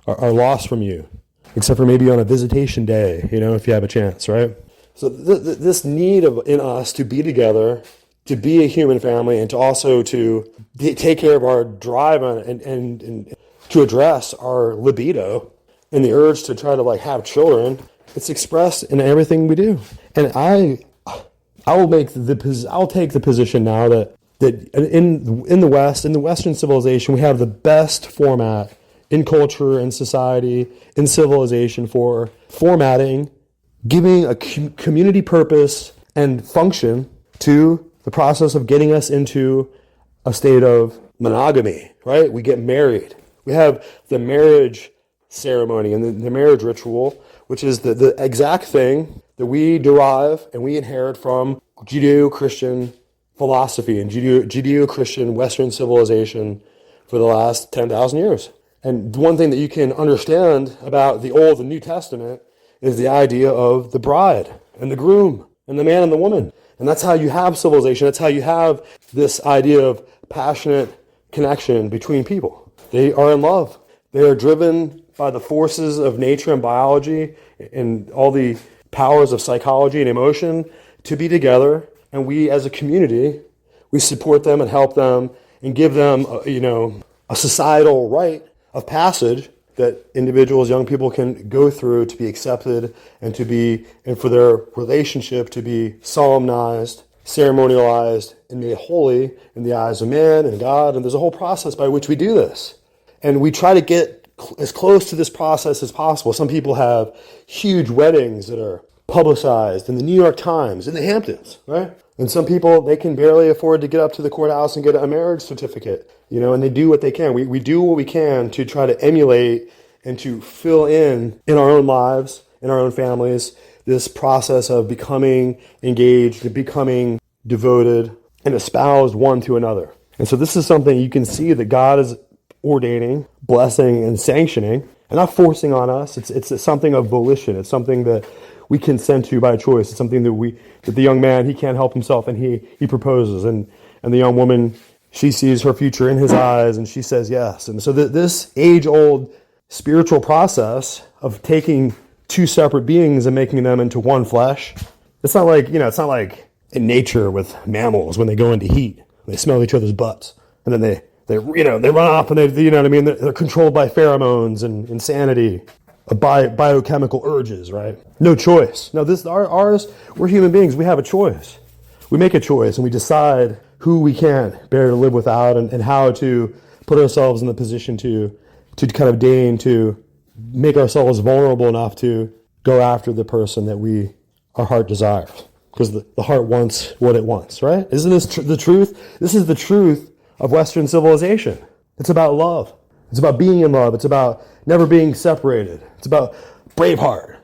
are lost from you, except for maybe on a visitation day, if you have a chance, right? So this need in us to be together, to be a human family, and to also to take care of our drive and to address our libido and the urge to try to like have children, it's expressed in everything we do. And I'll take the position now that in the West, in the Western civilization, we have the best format in culture, in society, in civilization for formatting, giving a community purpose and function to the process of getting us into a state of monogamy, right? We get married. We have the marriage ceremony and the marriage ritual, which is the exact thing that we derive and we inherit from Judeo-Christian philosophy and Judeo-Christian Western civilization for the last 10,000 years. And one thing that you can understand about the Old and New Testament is the idea of the bride and the groom and the man and the woman. And that's how you have civilization. That's how you have this idea of passionate connection between people. They are in love. They are driven by the forces of nature and biology and all the powers of psychology and emotion to be together. And we as a community, we support them and help them and give them, a societal rite of passage that individuals, young people can go through to be accepted and for their relationship to be solemnized, ceremonialized, and made holy in the eyes of man and God. And there's a whole process by which we do this. And we try to get as close to this process as possible. Some people have huge weddings that are publicized in the New York Times, in the Hamptons, right? And some people, they can barely afford to get up to the courthouse and get a marriage certificate, and they do what they can. We do what we can to try to emulate and to fill in our own lives, in our own families, this process of becoming engaged, becoming devoted, and espoused one to another. And so this is something you can see that God is ordaining, blessing, and sanctioning, and not forcing on us. It's something of volition. It's something that we consent to by choice. It's something that the young man, he can't help himself, and he proposes, and the young woman, she sees her future in his eyes, and she says yes. And so this age-old spiritual process of taking two separate beings and making them into one flesh, it's not like in nature with mammals when they go into heat, they smell each other's butts, and then they run off, and they're controlled by pheromones and insanity, biochemical urges, right? No choice. No, ours, we're human beings. We have a choice. We make a choice, and we decide who we can bear to live without, and how to put ourselves in the position to kind of deign to make ourselves vulnerable enough to go after the person that our heart desires. Because the heart wants what it wants, right? Isn't this the truth? This is the truth of Western civilization. It's about love. It's about being in love. It's about never being separated. It's about Braveheart.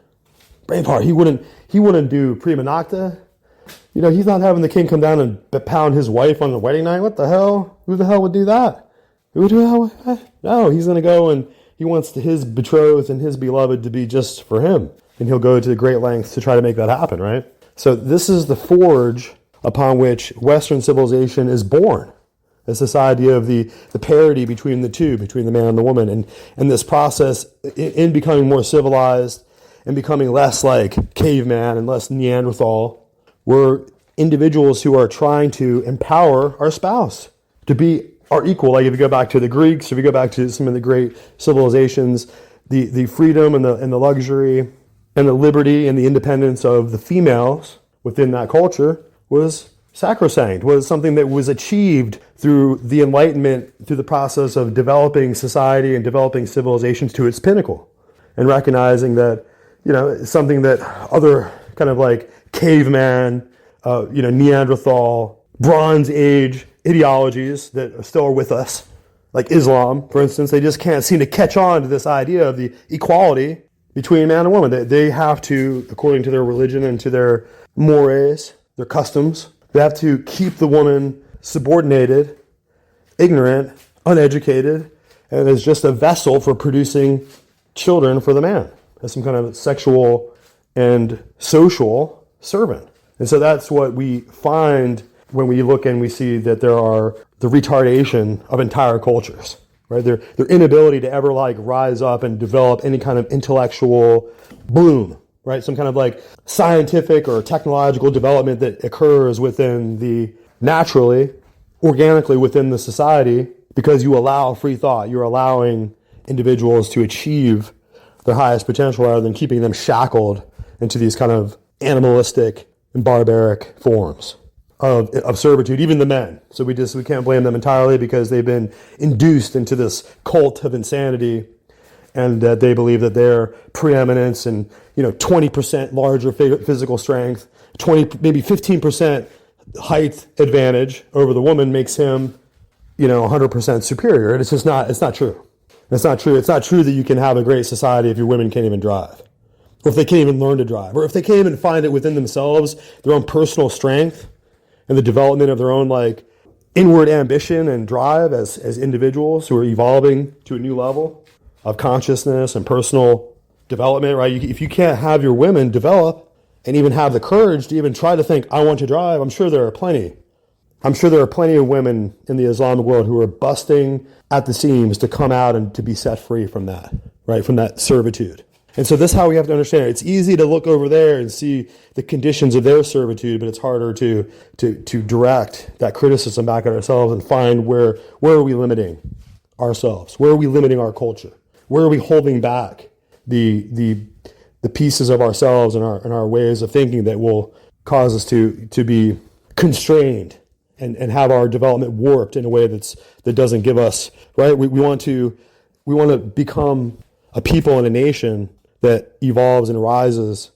He wouldn't do prima nocta. He's not having the king come down and pound his wife on the wedding night. What the hell? Who the hell would do that? No, he's going to go, and he wants his betrothed and his beloved to be just for him. And he'll go to great lengths to try to make that happen, right? So this is the forge upon which Western civilization is born. It's this idea of the parity between the two, between the man and the woman. And this process in becoming more civilized and becoming less like caveman and less Neanderthal, we're individuals who are trying to empower our spouse to be our equal. Like if you go back to the Greeks, if you go back to some of the great civilizations, the freedom and the luxury and the liberty and the independence of the females within that culture was sacrosanct, was something that was achieved through the Enlightenment, through the process of developing society and developing civilizations to its pinnacle, and recognizing that, something that other kind of like caveman, Neanderthal, Bronze Age ideologies that still are with us, like Islam, for instance, they just can't seem to catch on to this idea of the equality between man and woman. They have to, according to their religion and to their mores, their customs, they have to keep the woman subordinated, ignorant, uneducated, and as just a vessel for producing children for the man, as some kind of sexual and social servant. And so that's what we find when we look and we see that there are the retardation of entire cultures, right? Their inability to ever rise up and develop any kind of intellectual bloom, right? Some kind of scientific or technological development that occurs within naturally, organically within the society, because you allow free thought. You're allowing individuals to achieve their highest potential rather than keeping them shackled into these kind of animalistic and barbaric forms of servitude, even the men. So we can't blame them entirely, because they've been induced into this cult of insanity, and that they believe that their preeminence and 20% larger physical strength, maybe 15% height advantage over the woman makes him 100% superior. And it's just not. It's not true. It's not true. It's not true that you can have a great society if your women can't even drive, or if they can't even learn to drive, or if they can't even find it within themselves, their own personal strength and the development of their own inward ambition and drive as individuals who are evolving to a new level of consciousness and personal development, right? If you can't have your women develop and even have the courage to even try to think, I want to drive, I'm sure there are plenty. I'm sure there are plenty of women in the Islamic world who are busting at the seams to come out and to be set free from that, right? From that servitude. And so this is how we have to understand it. It's easy to look over there and see the conditions of their servitude, but it's harder to direct that criticism back at ourselves and find where are we limiting ourselves? Where are we limiting our culture? Where are we holding back the pieces of ourselves and our ways of thinking that will cause us to be constrained and have our development warped in a way that doesn't give us, right? We want to become a people and a nation that evolves and rises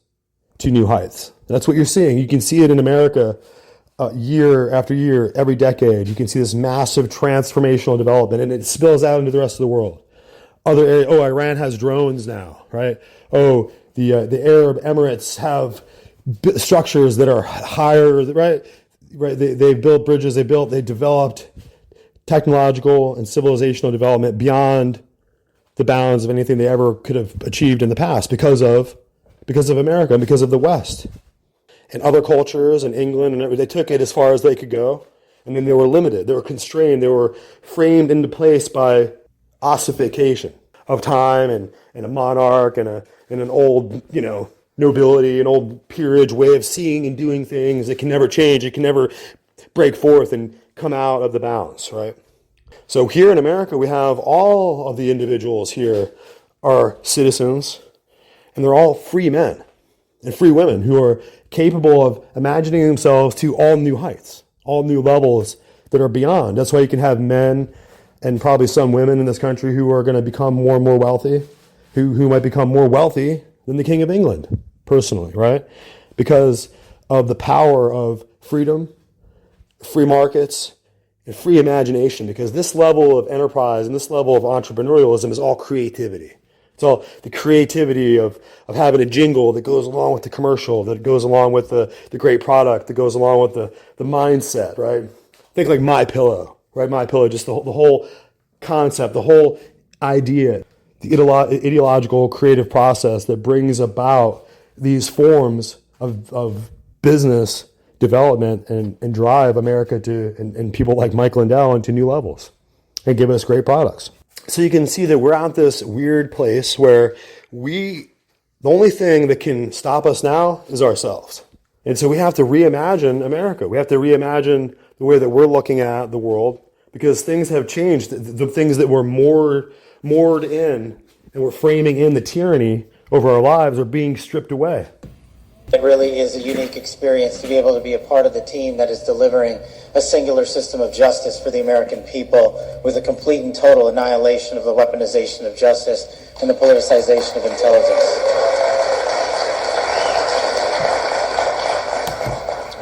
to new heights. That's what you're seeing. You can see it in America year after year, every decade. You can see this massive transformational development, and it spills out into the rest of the world. Other areas, Iran has drones now, right? The Arab Emirates have structures that are higher, right? Right, they built bridges, they developed technological and civilizational development beyond the bounds of anything they ever could have achieved in the past because of America and because of the West. And other cultures in England, and they took it as far as they could go, and then they were limited, they were constrained, they were framed into place by ossification of time and a monarch and an old, nobility, an old peerage way of seeing and doing things. It can never change. It can never break forth and come out of the bounds, right? So here in America, we have all of the individuals here are citizens, and they're all free men and free women who are capable of imagining themselves to all new heights, all new levels that are beyond. That's why you can have men and probably some women in this country who are going to become more and more wealthy, who might become more wealthy than the King of England, personally, right? Because of the power of freedom, free markets, and free imagination. Because this level of enterprise and this level of entrepreneurialism is all creativity. It's all the creativity of having a jingle that goes along with the commercial, that goes along with the great product, that goes along with the mindset, right? Think like My Pillow, right? My Pillow, just the whole concept, the whole idea, the ideological creative process that brings about these forms of business development and drive America and people like Mike Lindell into new levels and give us great products. So you can see that we're at this weird place where the only thing that can stop us now is ourselves. And so we have to reimagine America. We have to reimagine the way that we're looking at the world because things have changed. The things that were moored in and we're framing in the tyranny over our lives are being stripped away. It really is a unique experience to be able to be a part of the team that is delivering a singular system of justice for the American people with a complete and total annihilation of the weaponization of justice and the politicization of intelligence.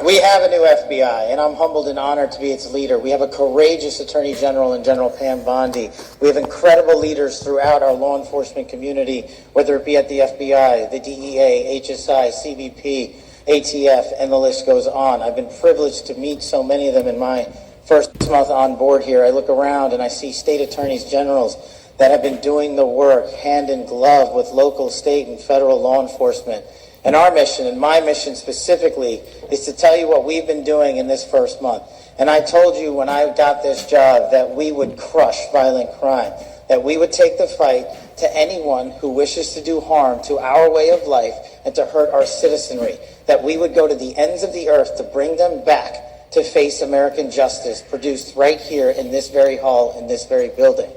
We have a new FBI, and I'm humbled and honored to be its leader. We have a courageous Attorney General in General Pam Bondi. We have incredible leaders throughout our law enforcement community, whether it be at the FBI, the DEA, HSI, CBP, ATF, and the list goes on. I've been privileged to meet so many of them in my first month on board here. I look around and I see state attorneys generals that have been doing the work hand in glove with local, state, and federal law enforcement. And our mission, and my mission specifically, is to tell you what we've been doing in this first month. And I told you when I got this job that we would crush violent crime, that we would take the fight to anyone who wishes to do harm to our way of life and to hurt our citizenry, that we would go to the ends of the earth to bring them back to face American justice produced right here in this very hall, in this very building.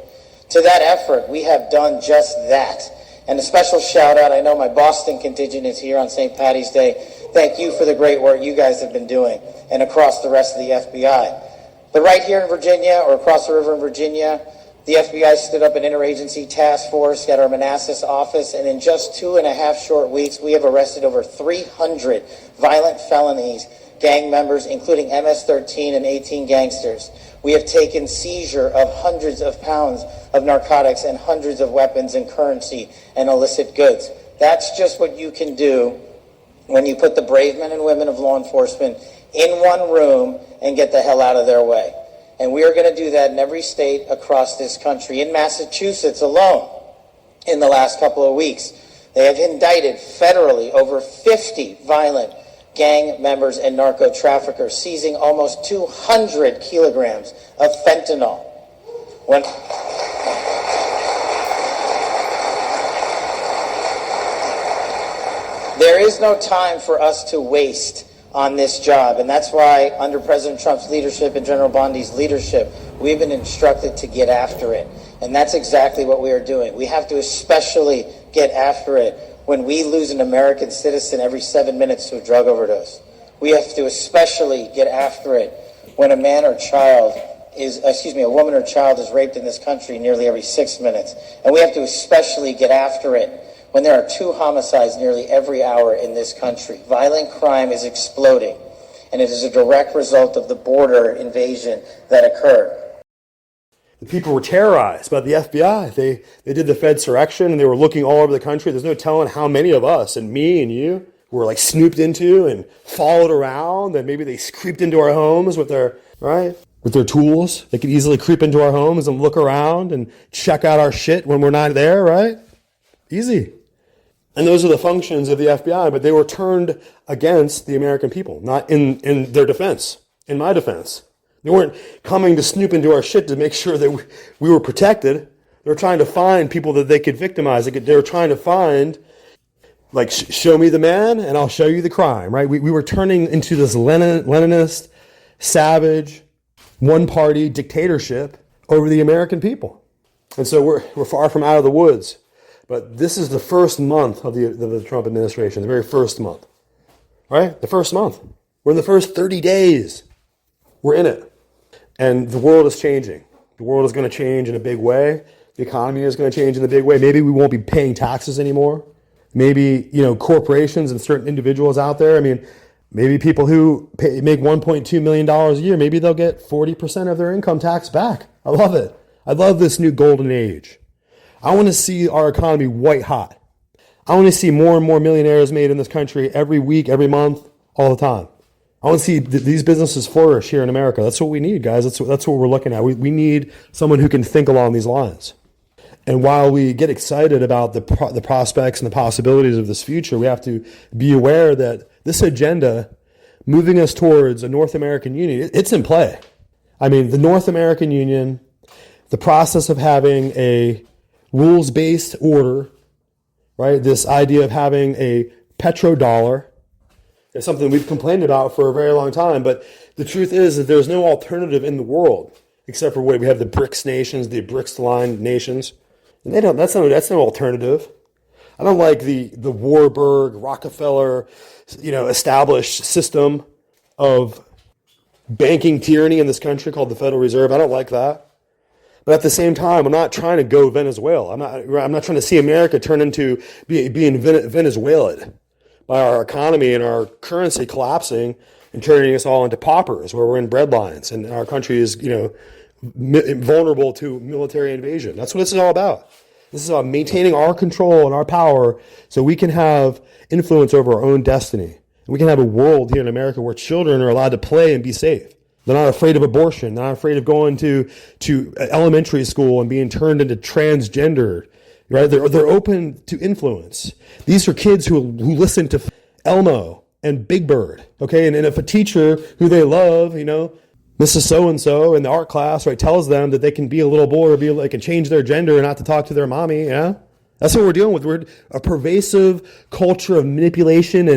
To that effort, we have done just that. And a special shout out, I know my Boston contingent is here on St. Paddy's Day. Thank you for the great work you guys have been doing and across the rest of the FBI. But right here in Virginia or across the river in Virginia, the FBI stood up an interagency task force at our Manassas office, and in just 2.5 short weeks, we have arrested over 300 violent felonies, gang members, including MS-13 and 18 gangsters. We have taken seizure of hundreds of pounds of narcotics and hundreds of weapons and currency and illicit goods. That's just what you can do when you put the brave men and women of law enforcement in one room and get the hell out of their way. And we are going to do that in every state across this country. In Massachusetts alone, in the last couple of weeks, They have indicted federally over 50 violent gang members and narco traffickers, seizing almost 200 kilograms of fentanyl. There is no time for us to waste on this job, and that's why under President Trump's leadership and General Bondi's leadership, we've been instructed to get after it. And that's exactly what we are doing. We have to especially get after it when we lose an American citizen every 7 minutes to a drug overdose. We have to especially get after it when a woman or child is raped in this country nearly every 6 minutes. And we have to especially get after it when there are 2 homicides nearly every hour in this country. Violent crime is exploding, and it is a direct result of the border invasion that occurred. The people were terrorized by the FBI. They did the Fedsurrection, and they were looking all over the country. There's no telling how many of us, and me and you, were like snooped into and followed around, and maybe they creeped into our homes with their tools. They could easily creep into our homes and look around and check out our shit when we're not there, right? Easy. And those are the functions of the FBI, but they were turned against the American people, not in their defense, in my defense. They weren't coming to snoop into our shit to make sure that we were protected. They were trying to find people that they could victimize. They were trying to find, like, show me the man and I'll show you the crime, right? We were turning into this Leninist, savage, one-party dictatorship over the American people. And so we're far from out of the woods. But this is the first month of the Trump administration, the very first month, right? The first month. We're in the first 30 days. We're in it. And the world is changing. The world is going to change in a big way. The economy is going to change in a big way. Maybe we won't be paying taxes anymore. Maybe, corporations and certain individuals out there, maybe people who make $1.2 million a year, maybe they'll get 40% of their income tax back. I love it. I love this new golden age. I want to see our economy white hot. I want to see more and more millionaires made in this country every week, every month, all the time. I want to see these businesses flourish here in America. That's what we need, guys. That's what we're looking at. We need someone who can think along these lines. And while we get excited about the prospects and the possibilities of this future, we have to be aware that this agenda moving us towards a North American Union, it's in play. The North American Union, the process of having a rules-based order, right? This idea of having a petrodollar is something we've complained about for a very long time. But the truth is that there's no alternative in the world except for we have the BRICS nations, the BRICS-aligned nations. And that's no alternative. I don't like the Warburg, Rockefeller, established system of banking tyranny in this country called the Federal Reserve. I don't like that. But at the same time, I'm not trying to go Venezuela. I'm not trying to see America turn into being Venezuelan by our economy and our currency collapsing and turning us all into paupers, where we're in breadlines and our country is, vulnerable to military invasion. That's what this is all about. This is about maintaining our control and our power so we can have influence over our own destiny. And we can have a world here in America where children are allowed to play and be safe. They're not afraid of abortion. They're not afraid of going to elementary school and being turned into transgender. Right? They're open to influence. These are kids who listen to Elmo and Big Bird. Okay, and if a teacher who they love, Mrs. So-and-so in the art class, right, tells them that they can be a little boy or they can change their gender and not to talk to their mommy, yeah? That's what we're dealing with. We're a pervasive culture of manipulation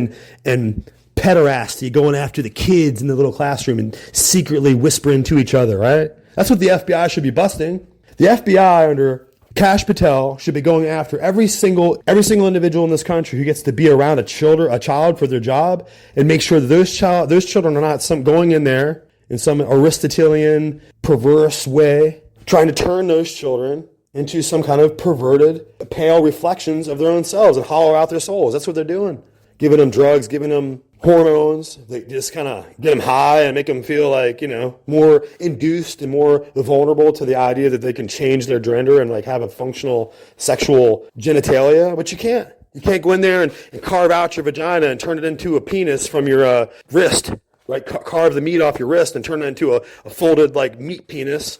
and pederasty, going after the kids in the little classroom and secretly whispering to each other, right? That's what the FBI should be busting. The FBI under Kash Patel should be going after every single individual in this country who gets to be around a child for their job and make sure that those children are not going in there in some Aristotelian, perverse way, trying to turn those children into some kind of perverted, pale reflections of their own selves and hollow out their souls. That's what they're doing. Giving them drugs, giving them hormones. They just kind of get them high and make them feel like, more induced and more vulnerable to the idea that they can change their gender and have a functional sexual genitalia. But you can't. You can't go in there and carve out your vagina and turn it into a penis from your wrist. Right, carve the meat off your wrist and turn it into a folded meat penis.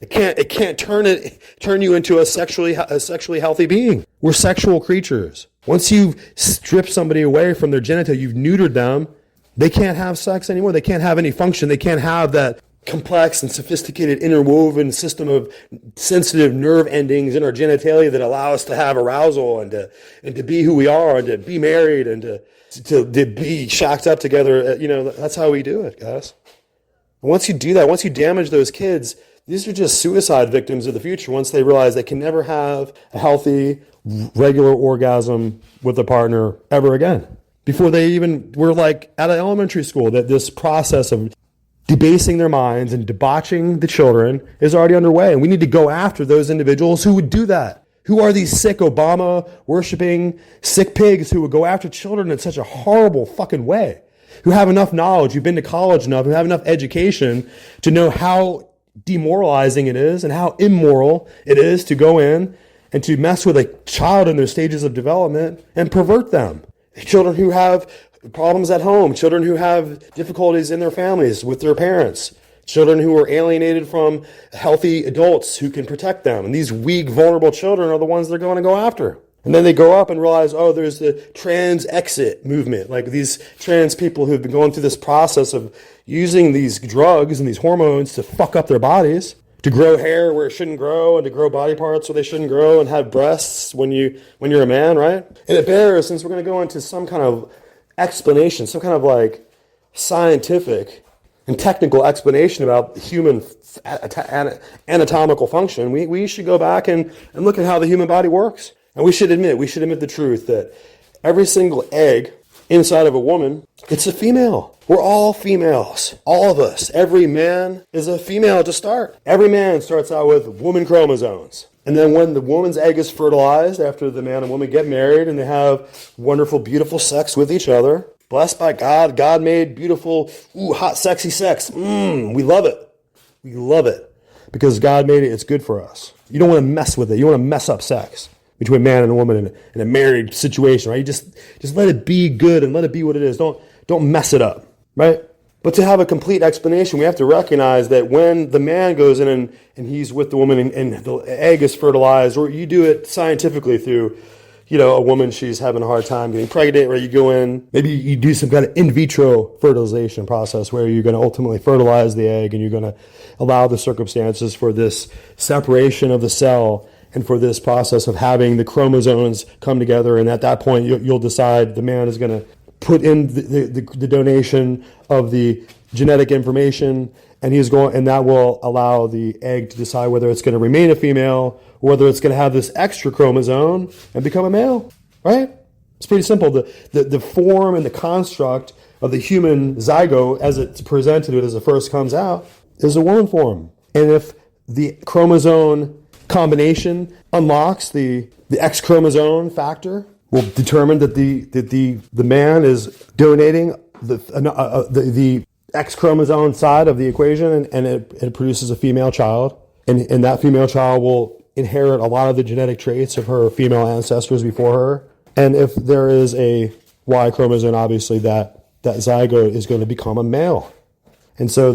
It can't turn you into a sexually healthy being. We're sexual creatures. Once you've stripped somebody away from their genital, you've neutered them, they can't have sex anymore. They can't have any function. They can't have that complex and sophisticated interwoven system of sensitive nerve endings in our genitalia that allow us to have arousal and to be who we are and to be married and to be shacked up together. That's how we do it, guys. And once you do that, once you damage those kids, these are just suicide victims of the future once they realize they can never have a healthy, regular orgasm with a partner ever again. Before they even were like at an elementary school, that this process of debasing their minds and debauching the children is already underway. And we need to go after those individuals who would do that. Who are these sick Obama-worshipping sick pigs who would go after children in such a horrible fucking way? Who have enough knowledge, who've been to college enough, who have enough education to know how demoralizing it is and how immoral it is to go in and to mess with a child in their stages of development and pervert them. Children who have problems at home, children who have difficulties in their families with their parents, children who are alienated from healthy adults who can protect them. And these weak, vulnerable children are the ones they're going to go after. And then they grow up and realize, oh, there's the trans exit movement. Like these trans people who've been going through this process of using these drugs and these hormones to fuck up their bodies, to grow hair where it shouldn't grow and to grow body parts where they shouldn't grow and have breasts when you're a man, right? And it bears, since we're going to go into some kind of explanation, some kind of like scientific and technical explanation about human anatomical function, we should go back and look at how the human body works. And we should admit the truth that every single egg inside of a woman, it's a female. We're all females. All of us. Every man is a female to start. Every man starts out with woman chromosomes. And then when the woman's egg is fertilized, after the man and woman get married and they have wonderful, beautiful sex with each other, blessed by God, God made beautiful, hot, sexy sex. We love it. We love it. Because God made it, it's good for us. You don't want to mess with it. You don't want to mess up sex between a man and a woman in a married situation, right? You just let it be good and let it be what it is. Don't mess it up, right? But to have a complete explanation, we have to recognize that when the man goes in and he's with the woman and the egg is fertilized, or you do it scientifically through, a woman, she's having a hard time getting pregnant, where you go in, maybe you do some kind of in vitro fertilization process where you're going to ultimately fertilize the egg and you're going to allow the circumstances for this separation of the cell and for this process of having the chromosomes come together. And at that point, you'll decide the man is going to put in the donation of the genetic information, and that will allow the egg to decide whether it's going to remain a female or whether it's going to have this extra chromosome and become a male, right? It's pretty simple. The form and the construct of the human zygote as it's presented as it first comes out is a woman form. And if the chromosome combination unlocks the X chromosome factor, will determine that the man is donating the X chromosome side of the equation, and it produces a female child, and that female child will inherit a lot of the genetic traits of her female ancestors before her. And if there is a Y chromosome, obviously that zygote is going to become a male. And so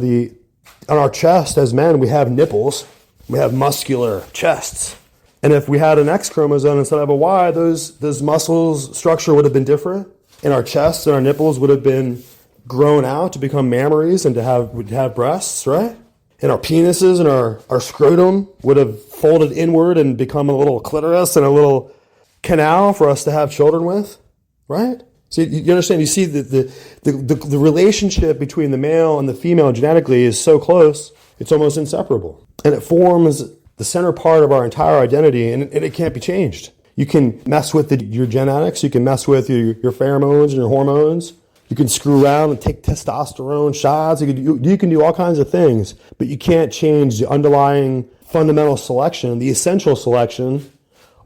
on our chest as men, we have nipples. We have muscular chests. And if we had an X chromosome instead of a Y, those muscles structure would have been different. And our chests and our nipples would have been grown out to become mammaries and to have breasts, right? And our penises and our scrotum would have folded inward and become a little clitoris and a little canal for us to have children with, right? So you understand, you see the relationship between the male and the female genetically is so close, it's almost inseparable. And it forms the center part of our entire identity, and it can't be changed. You can mess with your genetics, you can mess with your pheromones and your hormones, you can screw around and take testosterone shots, you can do all kinds of things, but you can't change the underlying fundamental selection, the essential selection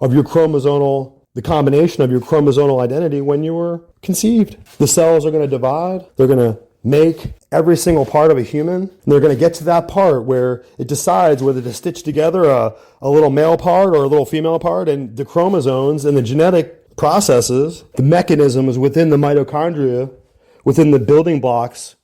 of the combination of your chromosomal identity when you were conceived. The cells are going to divide, they're going to make every single part of a human, and they're going to get to that part where it decides whether to stitch together a little male part or a little female part, and the chromosomes and the genetic processes, the mechanisms within the mitochondria, within the building blocks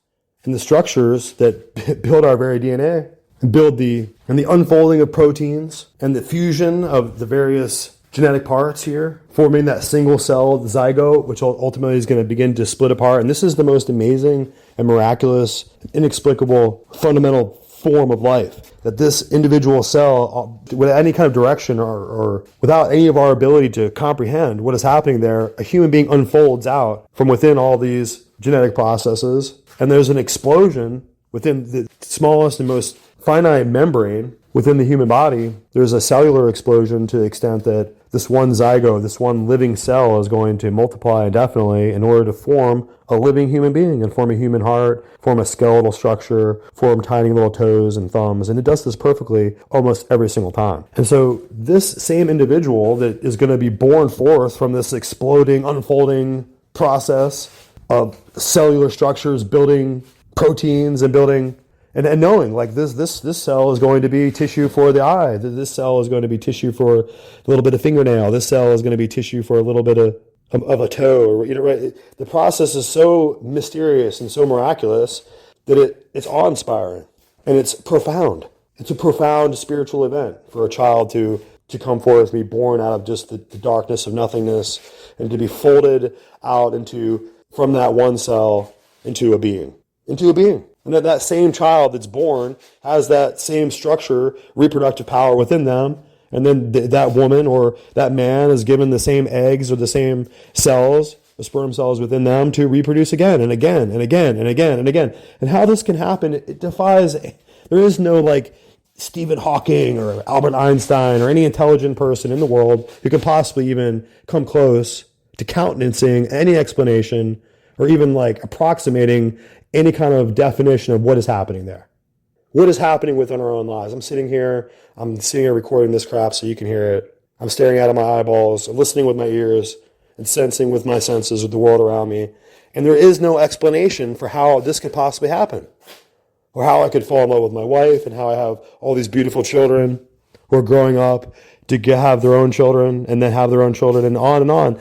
and the structures that build our very DNA and build the and the unfolding of proteins and the fusion of the various genetic parts here, forming that single cell zygote, which ultimately is going to begin to split apart. And this is the most amazing and miraculous, inexplicable, fundamental form of life, that this individual cell, without any kind of direction or without any of our ability to comprehend what is happening there, a human being unfolds out from within all these genetic processes, and there's an explosion within the smallest and most finite membrane within the human body. There's a cellular explosion to the extent that this one zygote, this one living cell, is going to multiply indefinitely in order to form a living human being and form a human heart, form a skeletal structure, form tiny little toes and thumbs. And it does this perfectly almost every single time. And so this same individual that is going to be born forth from this exploding, unfolding process of cellular structures, building proteins and building and knowing like this cell is going to be tissue for the eye. This cell is going to be tissue for a little bit of fingernail. This cell is going to be tissue for a little bit of a toe. Or, right? The process is so mysterious and so miraculous that it's awe-inspiring and it's profound. It's a profound spiritual event for a child to come forth, be born out of just the darkness of nothingness, and to be folded out from that one cell into a being. And that same child that's born has that same structure, reproductive power within them. And then that woman or that man is given the same eggs or the same cells, the sperm cells within them, to reproduce again and again and again and again and again. And how this can happen, it defies, there is no like Stephen Hawking or Albert Einstein or any intelligent person in the world who could possibly even come close to countenancing any explanation or even like approximating any kind of definition of what is happening there. What is happening within our own lives? I'm sitting here recording this crap so you can hear it. I'm staring out of my eyeballs, listening with my ears, and sensing with my senses of the world around me. And there is no explanation for how this could possibly happen, or how I could fall in love with my wife, and how I have all these beautiful children who are growing up to have their own children, and then have their own children, and on and on.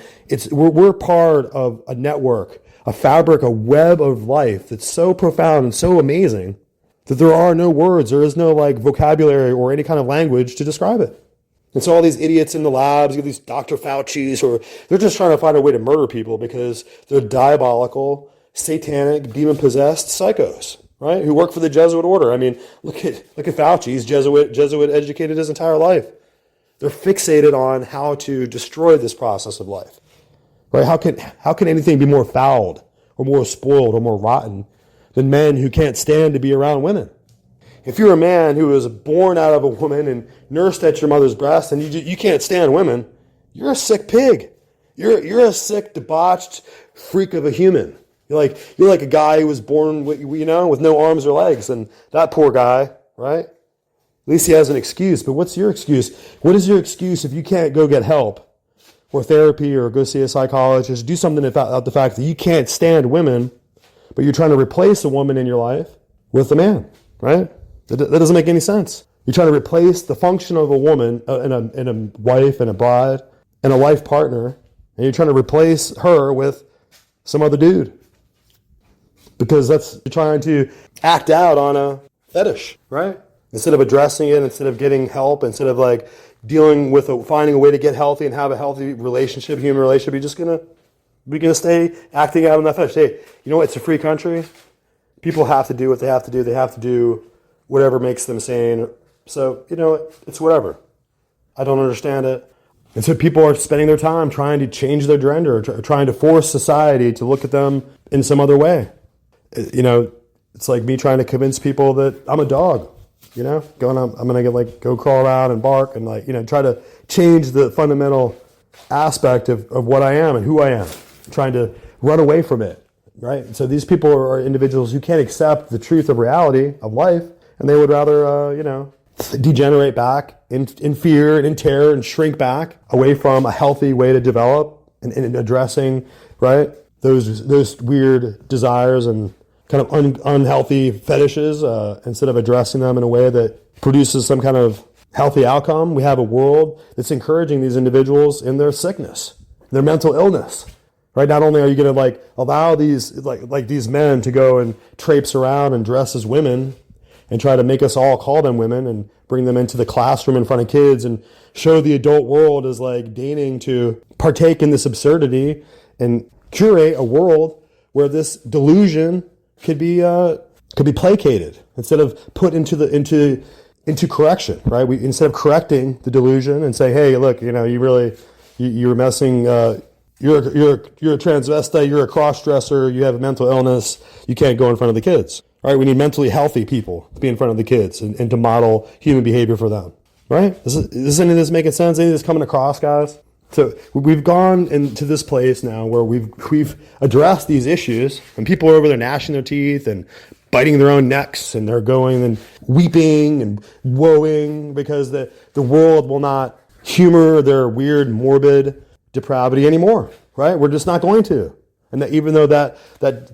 We're part of a network, a fabric, a web of life that's so profound and so amazing that there are no words, there is no like vocabulary or any kind of language to describe it. And so all these idiots in the labs, these Dr. Fauci's, they're just trying to find a way to murder people because they're diabolical, satanic, demon-possessed psychos, right? Who work for the Jesuit order. I mean, look at Fauci. He's Jesuit educated his entire life. They're fixated on how to destroy this process of life. Right? How can anything be more fouled or more spoiled or more rotten than men who can't stand to be around women? If you're a man who was born out of a woman and nursed at your mother's breast and you can't stand women, you're a sick pig. You're a sick, debauched freak of a human. You're like a guy who was born with no arms or legs, and that poor guy, right? At least he has an excuse. But what's your excuse? What is your excuse if you can't go get help or therapy or go see a psychologist? Do something about the fact that you can't stand women, but you're trying to replace a woman in your life with a man, right? That doesn't make any sense. You're trying to replace the function of a woman and a wife and a bride and a life partner, and you're trying to replace her with some other dude. Because you're trying to act out on a fetish, right? Instead of addressing it, instead of getting help, instead of like dealing with finding a way to get healthy and have a healthy relationship, human relationship, you're just gonna stay acting out on that fetish. Hey, you know what? It's a free country. People have to do what they have to do. They have to do whatever makes them sane. So, it's whatever. I don't understand it. And so people are spending their time trying to change their gender, trying to force society to look at them in some other way. It's like me trying to convince people that I'm a dog. I'm gonna go crawl around and bark and try to change the fundamental aspect of what I am and who I am, trying to run away from it, right? So these people are individuals who can't accept the truth of reality of life, and they would rather, degenerate back in fear and in terror and shrink back away from a healthy way to develop and addressing, right, those weird desires and kind of unhealthy fetishes instead of addressing them in a way that produces some kind of healthy outcome. We have a world that's encouraging these individuals in their sickness, their mental illness, right? Not only are you going to allow these these men to go and traipse around and dress as women and try to make us all call them women and bring them into the classroom in front of kids and show the adult world as like deigning to partake in this absurdity and curate a world where this delusion could be placated instead of put into correction, right? Instead of correcting the delusion and say, hey, look, you're messing. You're a transvestite. You're a cross-dresser. You have a mental illness. You can't go in front of the kids. Right? We need mentally healthy people to be in front of the kids and to model human behavior for them. Right? Is any of this making sense? Any of this coming across, guys? So we've gone into this place now where we've addressed these issues, and people are over there gnashing their teeth and biting their own necks, and they're going and weeping and woeing because the world will not humor their weird, morbid depravity anymore. Right? We're just not going to. And that even though that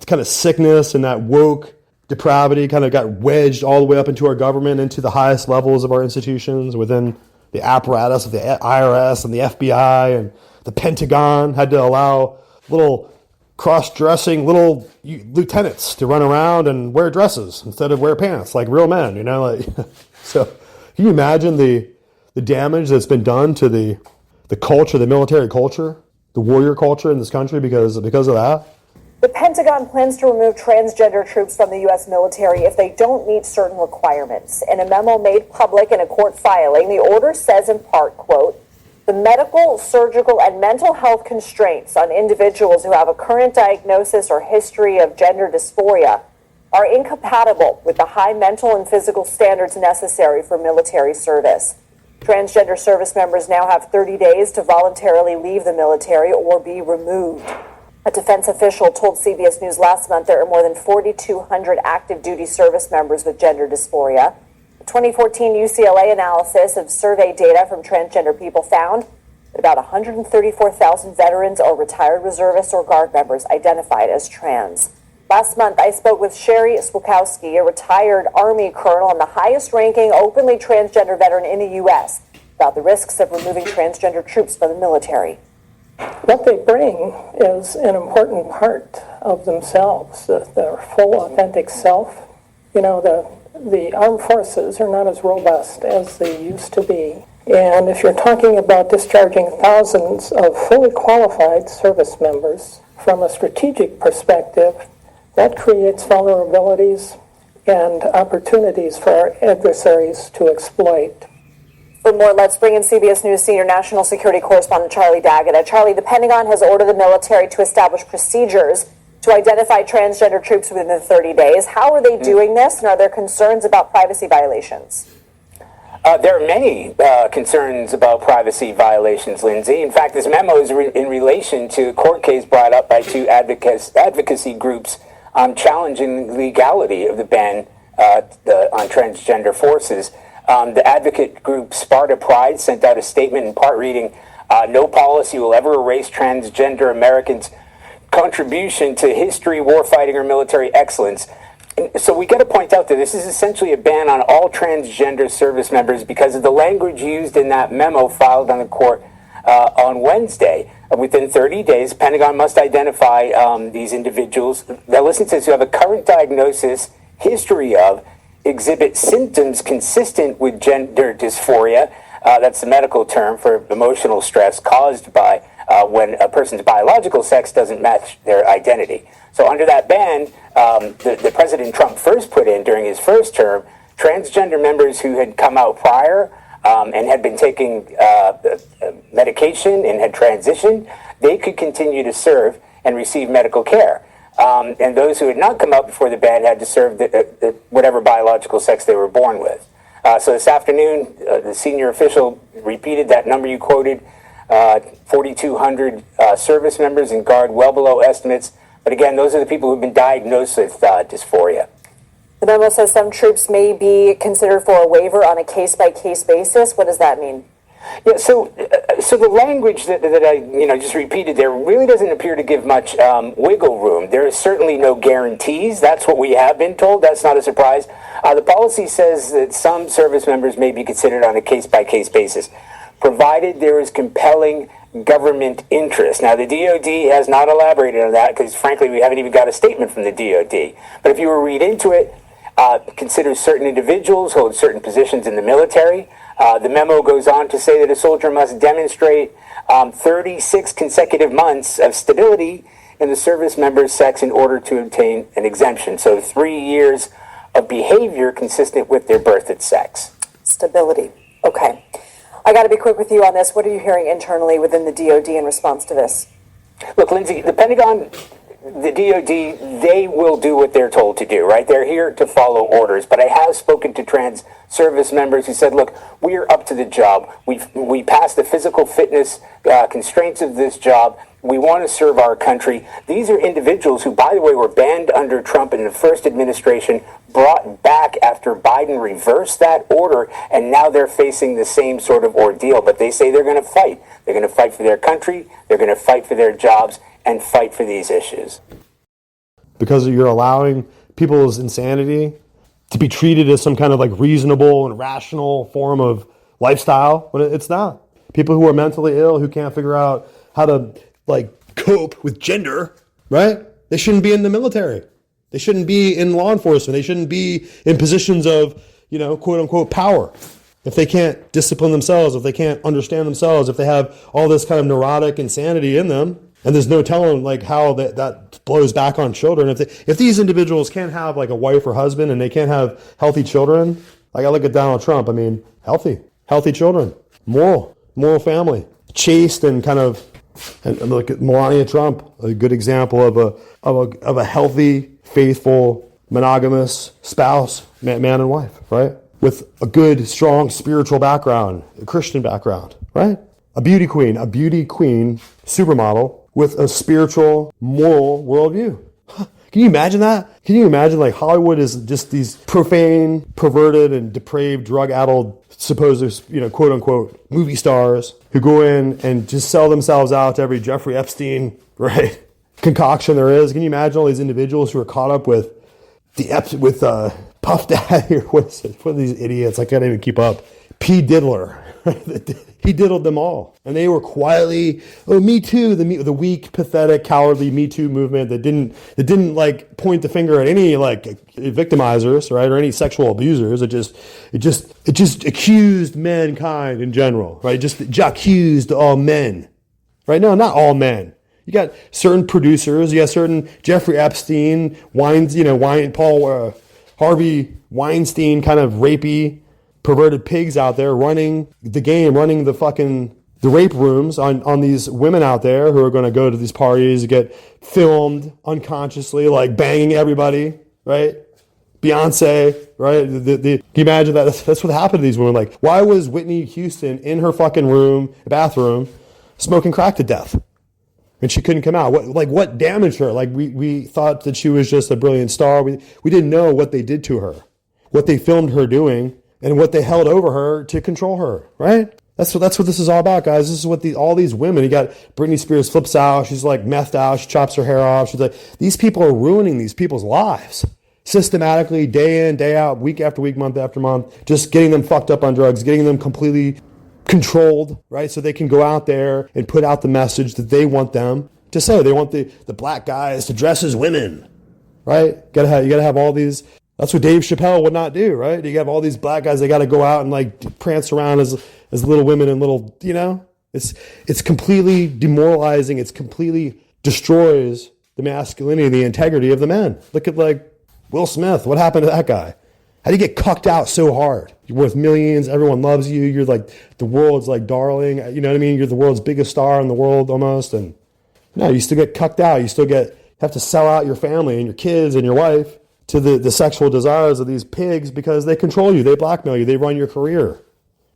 kind of sickness and that woke depravity kind of got wedged all the way up into our government, into the highest levels of our institutions, within the apparatus of the IRS and the FBI and the Pentagon, had to allow little cross-dressing little lieutenants to run around and wear dresses instead of wear pants like real men, So can you imagine the damage that's been done to the culture, the military culture, the warrior culture in this country because of that? The Pentagon plans to remove transgender troops from the U.S. military if they don't meet certain requirements. In a memo made public in a court filing, the order says in part, quote, the medical, surgical, and mental health constraints on individuals who have a current diagnosis or history of gender dysphoria are incompatible with the high mental and physical standards necessary for military service. Transgender service members now have 30 days to voluntarily leave the military or be removed. A defense official told CBS News last month there are more than 4,200 active duty service members with gender dysphoria. A 2014 UCLA analysis of survey data from transgender people found that about 134,000 veterans or retired reservists or Guard members identified as trans. Last month, I spoke with Sherry Spokowski, a retired Army colonel and the highest-ranking openly transgender veteran in the U.S., about the risks of removing transgender troops from the military. What they bring is an important part of themselves, their full, authentic self. The armed forces are not as robust as they used to be. And if you're talking about discharging thousands of fully qualified service members, from a strategic perspective, that creates vulnerabilities and opportunities for our adversaries to exploit. For more, let's bring in CBS News senior national security correspondent Charlie Daggett. Charlie, the Pentagon has ordered the military to establish procedures to identify transgender troops within 30 days. How are they doing this, and are there concerns about privacy violations? There are many concerns about privacy violations, Lindsay. In fact, this memo is in relation to a court case brought up by two advocacy groups challenging the legality of the ban on transgender forces. The advocate group Sparta Pride sent out a statement in part reading, no policy will ever erase transgender Americans' contribution to history, warfighting, or military excellence. And so we got to point out that this is essentially a ban on all transgender service members because of the language used in that memo filed on the court on Wednesday. Within 30 days, Pentagon must identify these individuals. Now listen to this, who have a current diagnosis, history of, exhibit symptoms consistent with gender dysphoria. That's the medical term for emotional stress caused by when a person's biological sex doesn't match their identity. So under that ban, the President Trump first put in during his first term, transgender members who had come out prior and had been taking medication and had transitioned, they could continue to serve and receive medical care. And those who had not come out before the ban had to serve whatever biological sex they were born with. So this afternoon, the senior official repeated that number you quoted, 4,200 service members in Guard, well below estimates. But again, those are the people who've been diagnosed with dysphoria. The memo says some troops may be considered for a waiver on a case-by-case basis. What does that mean? Yeah, so the language that I just repeated there really doesn't appear to give much wiggle room. There is certainly no guarantees. That's what we have been told. That's not a surprise. The policy says that some service members may be considered on a case-by-case basis, provided there is compelling government interest. Now, the DOD has not elaborated on that because, frankly, we haven't even got a statement from the DOD. But if you were to read into it, considers certain individuals hold certain positions in the military. The memo goes on to say that a soldier must demonstrate 36 consecutive months of stability in the service member's sex in order to obtain an exemption. So 3 years of behavior consistent with their birthed sex. Stability. Okay. I got to be quick with you on this. What are you hearing internally within the DOD in response to this? Look, Lindsay, the Pentagon, the DOD, they will do what they're told to do, right? They're here to follow orders. But I have spoken to trans service members who said, look, we are up to the job. We passed the physical fitness constraints of this job. We want to serve our country. These are individuals who, by the way, were banned under Trump in the first administration, brought back after Biden reversed that order, and now they're facing the same sort of ordeal. But they say they're going to fight. They're going to fight for their country. They're going to fight for their jobs and fight for these issues. Because you're allowing people's insanity to be treated as some kind of like reasonable and rational form of lifestyle when it's not. People who are mentally ill, who can't figure out how to like cope with gender, right? They shouldn't be in the military. They shouldn't be in law enforcement. They shouldn't be in positions of, quote unquote power. If they can't discipline themselves, if they can't understand themselves, if they have all this kind of neurotic insanity in them, and there's no telling like how that blows back on children. If these individuals can't have like a wife or husband and they can't have healthy children, like I look at Donald Trump, I mean, healthy children, moral family, chaste and kind of, and look at Melania Trump, a good example of a healthy, faithful, monogamous spouse, man and wife, right? With a good, strong spiritual background, a Christian background, right? A beauty queen supermodel with a spiritual, moral worldview. Can you imagine that? Can you imagine like Hollywood is just these profane, perverted, and depraved, drug-addled, supposed, quote unquote, movie stars who go in and just sell themselves out to every Jeffrey Epstein, right, concoction there is. Can you imagine all these individuals who are caught up with Puff Daddy or what are these idiots? I can't even keep up. P. Diddler. He diddled them all. And they were quietly, Me Too, the weak, pathetic, cowardly Me Too movement that didn't like point the finger at any like victimizers, right, or any sexual abusers. It just accused mankind in general, right? Just accused all men, right? No, not all men. You got certain producers, you got certain Jeffrey Epstein, Paul Harvey Weinstein kind of rapey, perverted pigs out there running the rape rooms on these women out there who are going to go to these parties, get filmed unconsciously, like banging everybody, right? Beyonce, right? Can you imagine that? That's what happened to these women. Like, why was Whitney Houston in her fucking bathroom, smoking crack to death? And she couldn't come out. What damaged her? Like, we thought that she was just a brilliant star. We didn't know what they did to her, what they filmed her doing, and what they held over her to control her, right? That's what this is all about, guys. This is what all these women, you got Britney Spears flips out, she's like methed out, she chops her hair off. She's like, these people are ruining these people's lives systematically, day in, day out, week after week, month after month, just getting them fucked up on drugs, getting them completely controlled, right? So they can go out there and put out the message that they want them to say. They want the black guys to dress as women, right? You gotta have all these. That's what Dave Chappelle would not do, right? You have all these black guys, they got to go out and like prance around as little women and little, it's completely demoralizing. It's completely destroys the masculinity, the integrity of the men. Look at like Will Smith. What happened to that guy? How do you get cucked out so hard? You're worth millions. Everyone loves you. You're like the world's like darling. You know what I mean? You're the world's biggest star in the world almost. And no, you still get cucked out. You still have to sell out your family and your kids and your wife to the sexual desires of these pigs because they control you, they blackmail you, they run your career,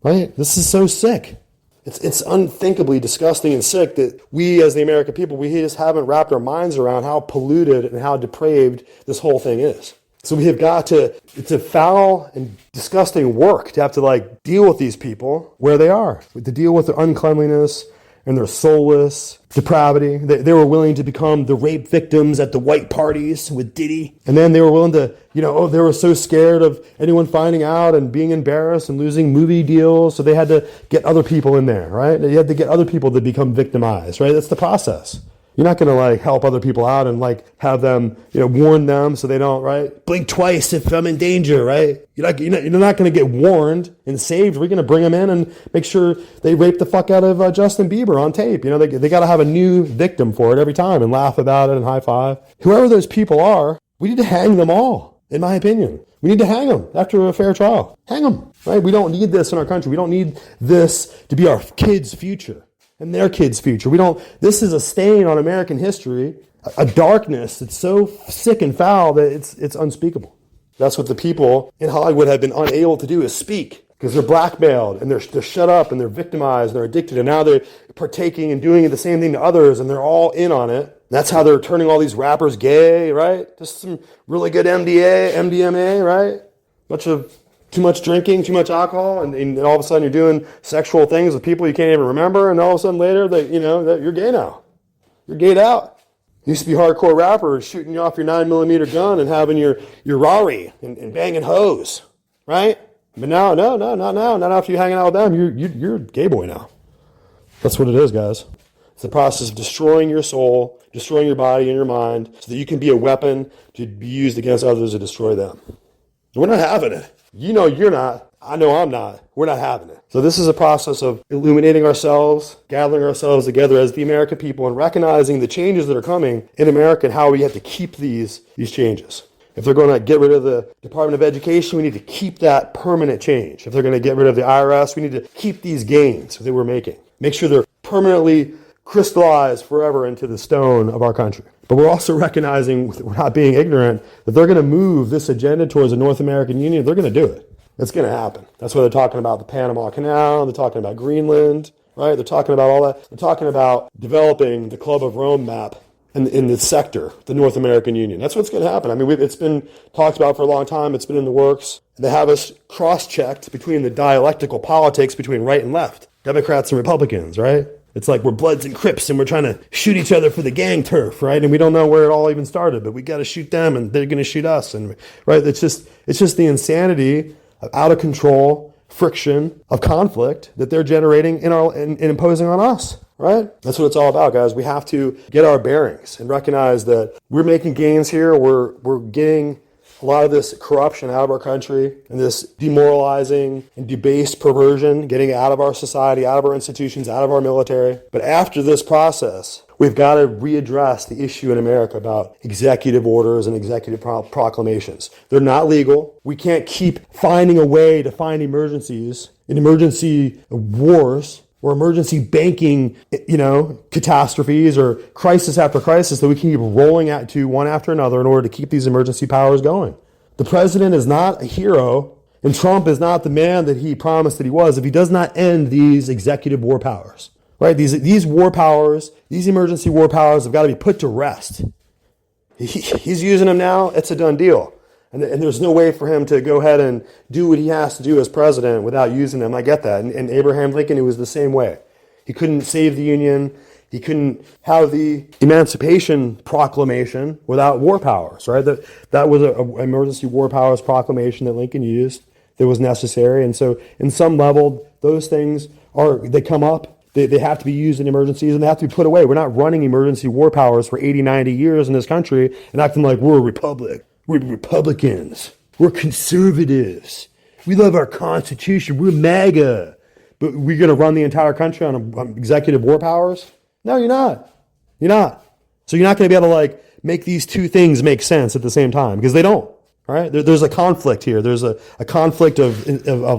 right? This is so sick. It's unthinkably disgusting and sick that we as the American people, we just haven't wrapped our minds around how polluted and how depraved this whole thing is. So we have got to, it's a foul and disgusting work to have to like deal with these people where they are, to deal with their uncleanliness and their soulless depravity. They were willing to become the rape victims at the white parties with Diddy. And then they were willing to, they were so scared of anyone finding out and being embarrassed and losing movie deals. So they had to get other people in there, right? They had to get other people to become victimized, right? That's the process. You're not going to like help other people out and like have them, warn them so they don't, right? Blink twice if I'm in danger, right? You're not going to get warned and saved. We're going to bring them in and make sure they rape the fuck out of Justin Bieber on tape. They got to have a new victim for it every time and laugh about it and high five. Whoever those people are, we need to hang them all, in my opinion. We need to hang them after a fair trial. Hang them, right? We don't need this in our country. We don't need this to be our kids' future and their kids' future. This is a stain on American history, a darkness that's so sick and foul that it's unspeakable. That's what the people in Hollywood have been unable to do, is speak, because they're blackmailed and they're shut up and they're victimized and they're addicted, and now they're partaking and doing the same thing to others, and they're all in on it. That's how they're turning all these rappers gay, right? Just some really good MDMA, right? Too much drinking, too much alcohol, and all of a sudden you're doing sexual things with people you can't even remember, and all of a sudden later that you're gay now. You're gayed out. Used to be hardcore rappers shooting you off your 9mm gun and having your Rari and banging hoes, right? But now, no, not now. Not after you hanging out with them. You're a gay boy now. That's what it is, guys. It's the process of destroying your soul, destroying your body and your mind, so that you can be a weapon to be used against others to destroy them. We're not having it. You're not. I know I'm not. We're not having it. So this is a process of illuminating ourselves, gathering ourselves together as the American people, and recognizing the changes that are coming in America and how we have to keep these changes. If they're going to get rid of the Department of Education, we need to keep that permanent change. If they're going to get rid of the IRS, we need to keep these gains that we're making. Make sure they're permanently crystallized forever into the stone of our country. But we're also recognizing, we're not being ignorant, that they're going to move this agenda towards a North American Union. They're going to do it. It's going to happen. That's why they're talking about the Panama Canal. They're talking about Greenland, right? They're talking about all that. They're talking about developing the Club of Rome map in this sector, the North American Union. That's what's going to happen. I mean, it's been talked about for a long time. It's been in the works. They have us cross-checked between the dialectical politics between right and left, Democrats and Republicans, right? It's like we're Bloods and Crips and we're trying to shoot each other for the gang turf, right? And we don't know where it all even started, but we got to shoot them and they're going to shoot us. And right, it's just the insanity of out of control friction of conflict that they're generating and imposing on us, right? That's what it's all about, guys. We have to get our bearings and recognize that we're making gains here. We're getting a lot of this corruption out of our country and this demoralizing and debased perversion getting out of our society, out of our institutions, out of our military. But after this process, we've got to readdress the issue in America about executive orders and executive proclamations. They're not legal. We can't keep finding a way to find emergencies in emergency wars or emergency banking, catastrophes or crisis after crisis that we can keep rolling at to one after another in order to keep these emergency powers going. The president is not a hero, and Trump is not the man that he promised that he was if he does not end these executive war powers. Right? These war powers, these emergency war powers have got to be put to rest. He's using them now. It's a done deal. And there's no way for him to go ahead and do what he has to do as president without using them. I get that. And Abraham Lincoln, it was the same way. He couldn't save the Union. He couldn't have the Emancipation Proclamation without war powers, right? That was an emergency war powers proclamation that Lincoln used that was necessary. And so in some level, those things they come up. They have to be used in emergencies and they have to be put away. We're not running emergency war powers for 80, 90 years in this country and acting like we're a republic. We're Republicans. We're conservatives. We love our Constitution. We're MAGA. But we're going to run the entire country on executive war powers? No, you're not. You're not. So you're not going to be able to make these two things make sense at the same time because they don't. All right? There's a conflict here. There's a conflict of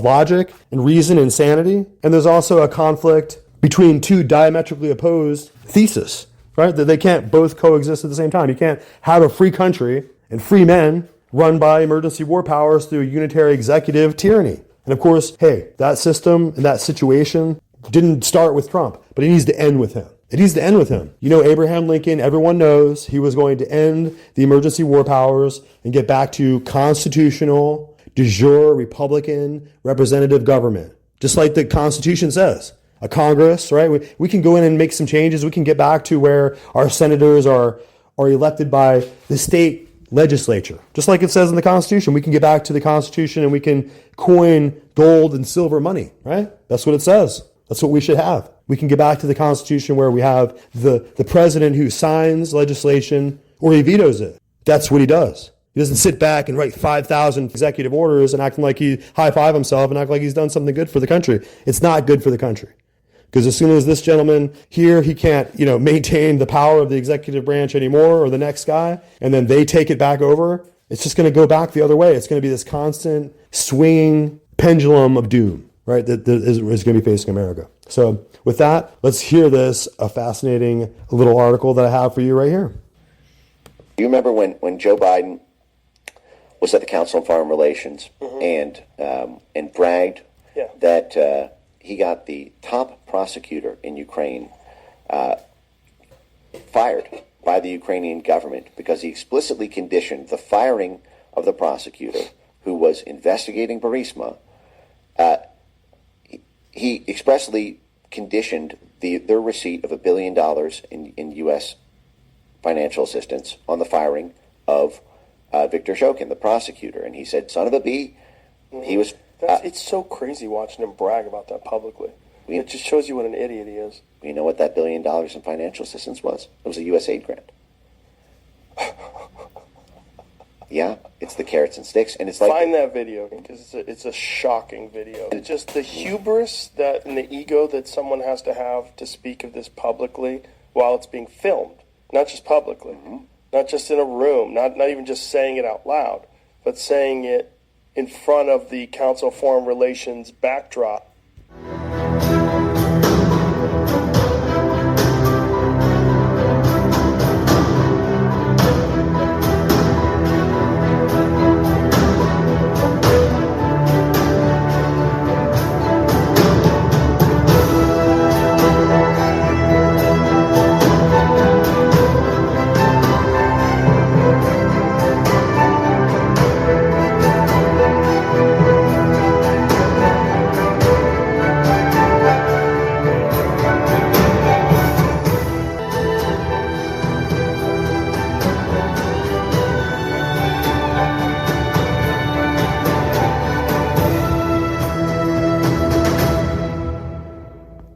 logic and reason and sanity. And there's also a conflict between two diametrically opposed theses, right? That they can't both coexist at the same time. You can't have a free country and free men run by emergency war powers through a unitary executive tyranny. And of course, hey, that system and that situation didn't start with Trump, but it needs to end with him. It needs to end with him. Abraham Lincoln, everyone knows he was going to end the emergency war powers and get back to constitutional, de jure, Republican, representative government. Just like the Constitution says. A Congress, right? We can go in and make some changes. We can get back to where our senators are elected by the state legislature. Just like it says in the Constitution. We can get back to the Constitution and we can coin gold and silver money, right? That's what it says. That's what we should have. We can get back to the Constitution where we have the president who signs legislation or he vetoes it. That's what he does. He doesn't sit back and write 5,000 executive orders and acting like he high-five himself and act like he's done something good for the country. It's not good for the country. Because as soon as this gentleman here, he can't, maintain the power of the executive branch anymore, or the next guy, and then they take it back over, it's just going to go back the other way. It's going to be this constant swinging pendulum of doom, right, that is going to be facing America. So with that, let's hear this, a fascinating little article that I have for you right here. You remember when Joe Biden was at the Council on Foreign Relations and bragged that he got the top prosecutor in Ukraine fired by the Ukrainian government because he explicitly conditioned the firing of the prosecutor who was investigating Burisma. He expressly conditioned their receipt of $1 billion in U.S. financial assistance on the firing of Viktor Shokin, the prosecutor. And he said, son of a bee, he was... it's so crazy watching him brag about that publicly. It just shows you what an idiot he is. You know what that $1 billion in financial assistance was? It was a USAID grant. Yeah, it's the carrots and sticks, and it's like... Find that video, because it's a shocking video. It's just the hubris and the ego that someone has to speak of this publicly while it's being filmed. Not just publicly, not just in a room, not even just saying it out loud, but saying it in front of the Council of Foreign Relations backdrop